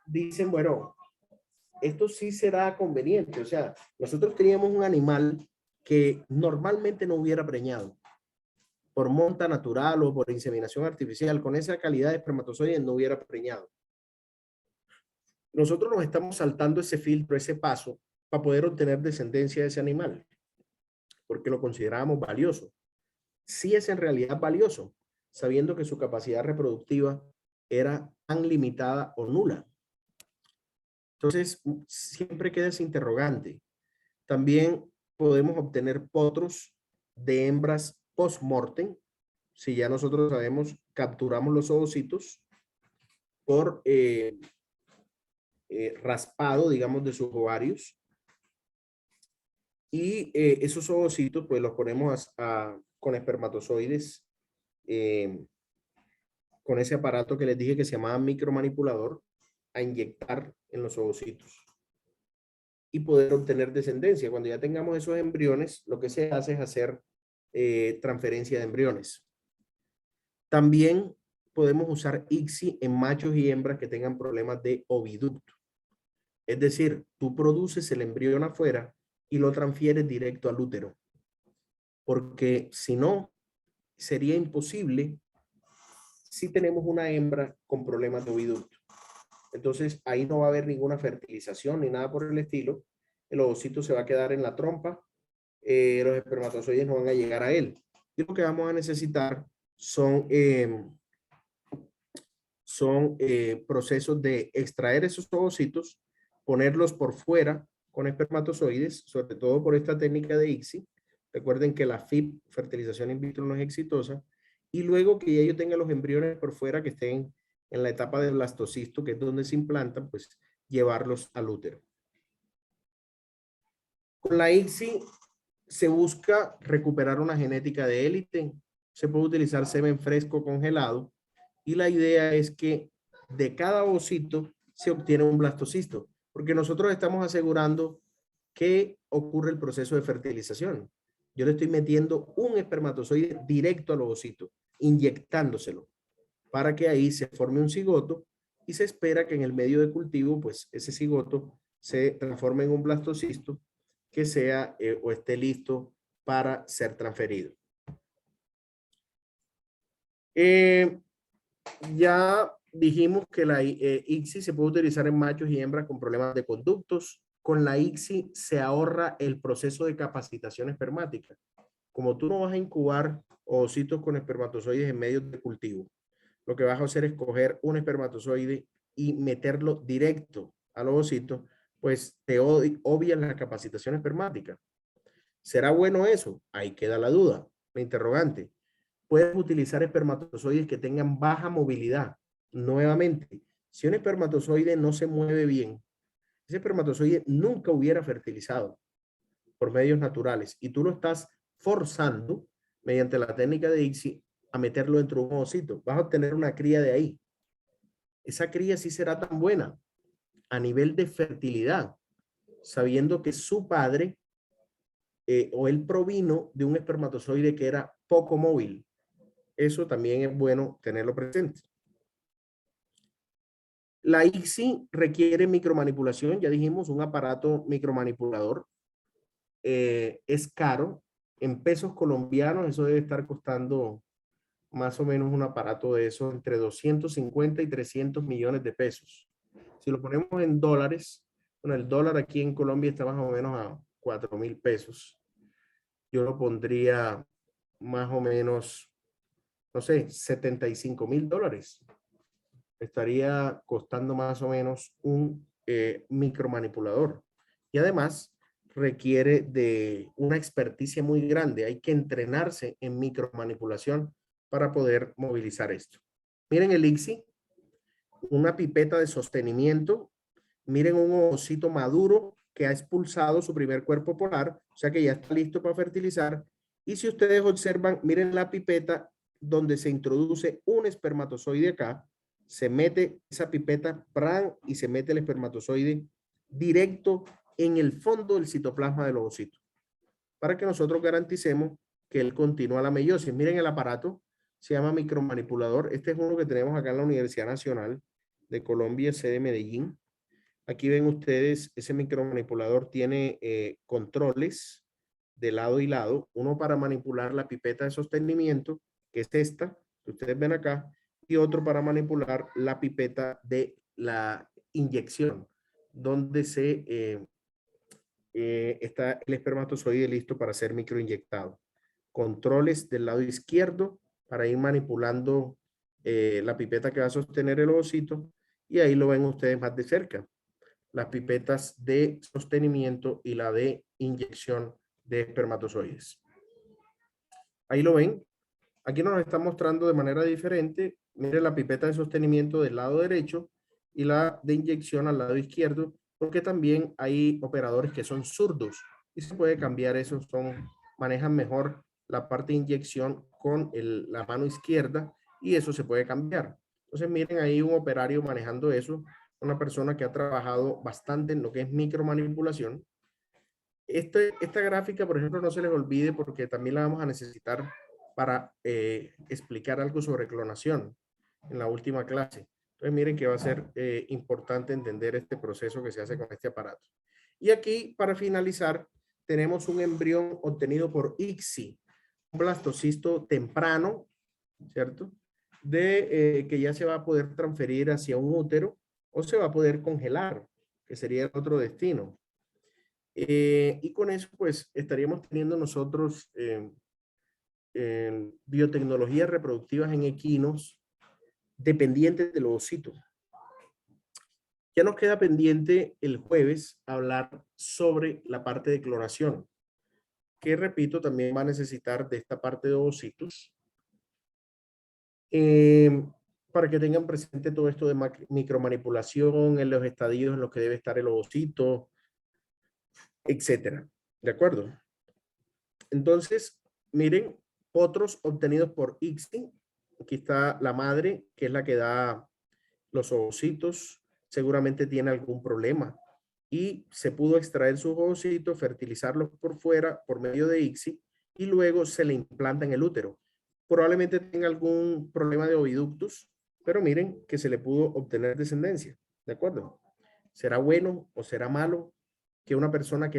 B: dicen, bueno, esto sí será conveniente, o sea, nosotros teníamos un animal que normalmente no hubiera preñado por monta natural o por inseminación artificial, con esa calidad de espermatozoides no hubiera preñado. Nosotros nos estamos saltando ese filtro, ese paso, para poder obtener descendencia de ese animal, porque lo considerábamos valioso. Sí es en realidad valioso, sabiendo que su capacidad reproductiva era tan limitada o nula. Entonces, siempre queda ese interrogante. También podemos obtener potros de hembras post-mortem, si ya nosotros sabemos, capturamos los ovocitos por raspado, digamos, de sus ovarios. Y esos ovocitos, pues los ponemos con espermatozoides, con ese aparato que les dije que se llamaba micromanipulador, a inyectar en los ovocitos y poder obtener descendencia. Cuando ya tengamos esos embriones, lo que se hace es hacer transferencia de embriones. También podemos usar ICSI en machos y hembras que tengan problemas de oviducto. Es decir, tú produces el embrión afuera y lo transfieres directo al útero. Porque si no, sería imposible si tenemos una hembra con problemas de oviducto. Entonces, ahí no va a haber ninguna fertilización ni nada por el estilo. El ovocito se va a quedar en la trompa. Los espermatozoides no van a llegar a él. Y lo que vamos a necesitar son procesos de extraer esos ovocitos, ponerlos por fuera con espermatozoides, sobre todo por esta técnica de ICSI. Recuerden que la FIP, fertilización in vitro, no es exitosa. Y luego que ya yo tenga los embriones por fuera que estén en la etapa de blastocisto, que es donde se implantan, pues llevarlos al útero. Con la ICSI se busca recuperar una genética de élite. Se puede utilizar semen fresco congelado y la idea es que de cada ovocito se obtiene un blastocisto, porque nosotros estamos asegurando que ocurre el proceso de fertilización. Yo le estoy metiendo un espermatozoide directo al ovocito, inyectándoselo, para que ahí se forme un cigoto y se espera que en el medio de cultivo, pues ese cigoto se transforme en un blastocisto que sea o esté listo para ser transferido. Ya dijimos que la ICSI se puede utilizar en machos y hembras con problemas de conductos. Con la ICSI se ahorra el proceso de capacitación espermática. Como tú no vas a incubar ovocitos con espermatozoides en medios de cultivo, lo que vas a hacer es coger un espermatozoide y meterlo directo al ovocito, pues te obvias la capacitación espermática. ¿Será bueno eso? Ahí queda la duda, la interrogante. Puedes utilizar espermatozoides que tengan baja movilidad. Nuevamente, si un espermatozoide no se mueve bien, ese espermatozoide nunca hubiera fertilizado por medios naturales y tú lo estás forzando mediante la técnica de ICSI a meterlo dentro de un ovocito. Vas a obtener una cría de ahí. Esa cría sí será tan buena a nivel de fertilidad, sabiendo que su padre o él provino de un espermatozoide que era poco móvil. Eso también es bueno tenerlo presente. La ICSI requiere micromanipulación, ya dijimos, un aparato micromanipulador. Es caro. En pesos colombianos eso debe estar costando más o menos un aparato de eso entre 250 y 300 millones de pesos. Si lo ponemos en dólares, bueno, el dólar aquí en Colombia está más o menos a 4.000 pesos. Yo lo pondría más o menos, no sé, 75.000 dólares. Estaría costando más o menos un micromanipulador. Y además requiere de una experticia muy grande. Hay que entrenarse en micromanipulación para poder movilizar esto. Miren el ICSI, una pipeta de sostenimiento. Miren un ovocito maduro que ha expulsado su primer cuerpo polar, o sea que ya está listo para fertilizar. Y si ustedes observan, miren la pipeta donde se introduce un espermatozoide acá, se mete esa pipeta, ¡pran!, y se mete el espermatozoide directo en el fondo del citoplasma del ovocito, para que nosotros garanticemos que él continúa la meiosis. Miren el aparato, se llama micromanipulador. Este es uno que tenemos acá en la Universidad Nacional de Colombia, sede Medellín. Aquí ven ustedes, ese micromanipulador tiene controles de lado y lado, uno para manipular la pipeta de sostenimiento, que es esta, que ustedes ven acá, y otro para manipular la pipeta de la inyección, donde está el espermatozoide listo para ser microinyectado. Controles del lado izquierdo para ir manipulando la pipeta que va a sostener el ovocito, y ahí lo ven ustedes más de cerca. Las pipetas de sostenimiento y la de inyección de espermatozoides. Ahí lo ven. Aquí nos está mostrando de manera diferente. Miren la pipeta de sostenimiento del lado derecho y la de inyección al lado izquierdo, porque también hay operadores que son zurdos y se puede cambiar eso. Manejan mejor la parte de inyección con la mano izquierda y eso se puede cambiar. Entonces miren ahí un operario manejando eso, una persona que ha trabajado bastante en lo que es micromanipulación. Esta gráfica, por ejemplo, no se les olvide porque también la vamos a necesitar para explicar algo sobre clonación en la última clase. Entonces miren que va a ser importante entender este proceso que se hace con este aparato. Y aquí, para finalizar, tenemos un embrión obtenido por ICSI, un blastocisto temprano, ¿cierto? Que ya se va a poder transferir hacia un útero o se va a poder congelar, que sería el otro destino. Y con eso, pues, estaríamos teniendo nosotros biotecnologías reproductivas en equinos dependientes del ovocito. Ya nos queda pendiente el jueves hablar sobre la parte de clonación, que repito, también va a necesitar de esta parte de ovocitos. Para que tengan presente todo esto de micromanipulación en los estadios en los que debe estar el ovocito, etcétera. ¿De acuerdo? Entonces, miren, otros obtenidos por ICSI. Aquí está la madre, que es la que da los ovocitos. Seguramente tiene algún problema y se pudo extraer sus ovocitos, fertilizarlos por fuera por medio de ICSI y luego se le implanta en el útero. Probablemente tenga algún problema de oviductos, pero miren que se le pudo obtener descendencia. ¿De acuerdo? ¿Será bueno o será malo que una persona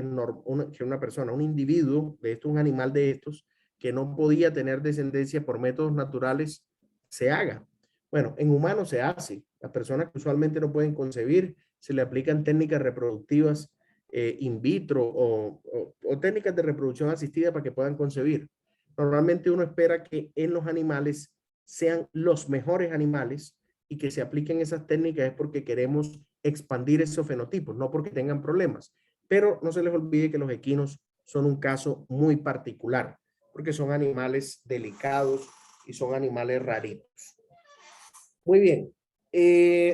B: un individuo de estos, un animal de estos, que no podía tener descendencia por métodos naturales, se haga? Bueno, en humanos se hace. Las personas que usualmente no pueden concebir, se le aplican técnicas reproductivas in vitro o técnicas de reproducción asistida para que puedan concebir. Normalmente uno espera que en los animales sean los mejores animales y que se apliquen esas técnicas es porque queremos expandir esos fenotipos, no porque tengan problemas. Pero no se les olvide que los equinos son un caso muy particular, porque son animales delicados y son animales raritos. Muy bien.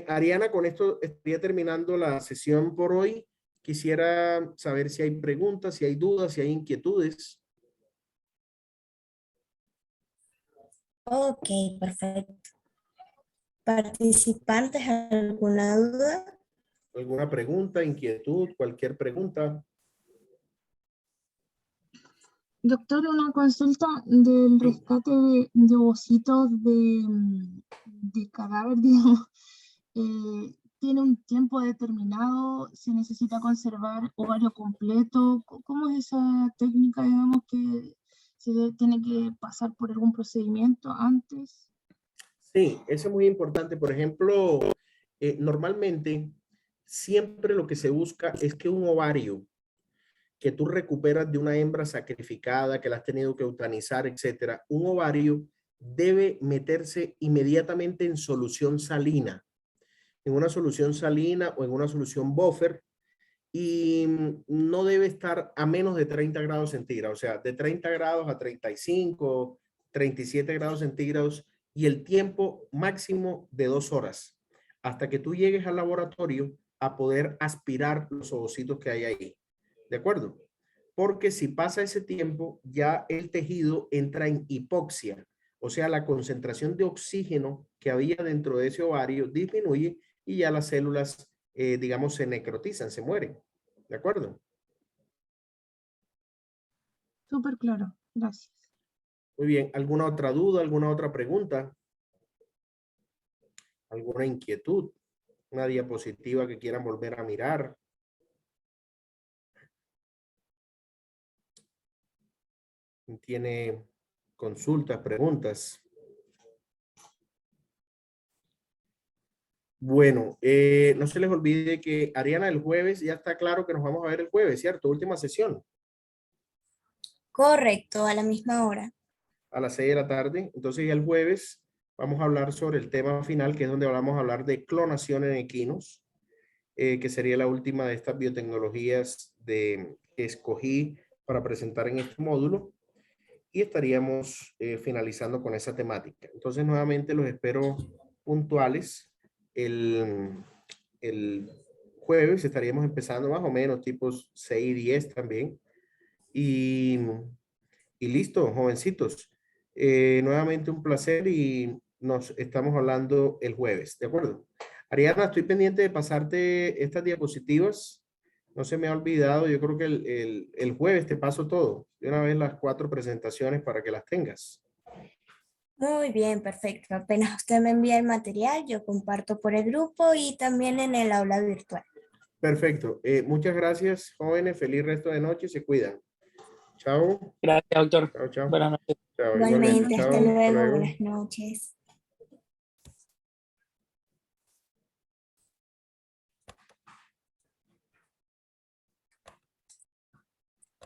B: Ariana, con esto estaría terminando la sesión por hoy. Quisiera saber si hay preguntas, si hay dudas, si hay inquietudes.
A: Ok, perfecto. ¿Participantes, alguna duda?
B: ¿Alguna pregunta, inquietud, cualquier pregunta?
D: Doctor, una consulta del rescate de ovocitos de cadáver, digamos. ¿Tiene un tiempo determinado? ¿Se necesita conservar ovario completo? ¿Cómo es esa técnica, digamos, que tiene que pasar por algún procedimiento antes.
B: Sí, eso es muy importante. Por ejemplo, normalmente siempre lo que se busca es que un ovario que tú recuperas de una hembra sacrificada, que la has tenido que eutanizar, etcétera, un ovario debe meterse inmediatamente en solución salina, en una solución salina o en una solución buffer, y no debe estar a menos de 30 grados centígrados, o sea, de 30 grados a 35, 37 grados centígrados, y el tiempo máximo de 2 horas, hasta que tú llegues al laboratorio a poder aspirar los ovocitos que hay ahí. ¿De acuerdo? Porque si pasa ese tiempo, ya el tejido entra en hipoxia, o sea, la concentración de oxígeno que había dentro de ese ovario disminuye y ya las células, digamos, se necrotizan, se mueren. ¿De acuerdo?
D: Súper claro, gracias.
B: Muy bien. ¿Alguna otra duda? ¿Alguna otra pregunta? ¿Alguna inquietud? ¿Una diapositiva que quieran volver a mirar? ¿Tiene consultas, preguntas? Bueno, no se les olvide que Ariana, el jueves ya está claro que nos vamos a ver el jueves, ¿cierto? Última sesión
A: Correcto, a la misma hora.
B: a las 6 de la tarde. Entonces ya el jueves vamos a hablar sobre el tema final, que es donde vamos a hablar de clonación en equinos, que sería la última de estas biotecnologías que escogí para presentar en este módulo. Y estaríamos finalizando con esa temática. Entonces nuevamente los espero puntuales. El jueves estaríamos empezando más o menos tipos 6 y 10 también. Y listo, jovencitos. Nuevamente un placer y nos estamos hablando el jueves, ¿de acuerdo? Ariana, estoy pendiente de pasarte estas diapositivas. No se me ha olvidado, yo creo que el jueves te paso todo. De una vez las 4 presentaciones para que las tengas.
A: Muy bien, perfecto. Apenas usted me envía el material, yo comparto por el grupo y también en el aula virtual.
B: Perfecto. Muchas gracias, jóvenes. Feliz resto de noche. Se cuidan. Chao.
C: Gracias, doctor.
B: Chao, chao.
C: Buenas noches.
B: Chao, igualmente.
A: Igualmente, hasta
B: Chao. Hasta
A: luego,
B: luego.
A: buenas noches.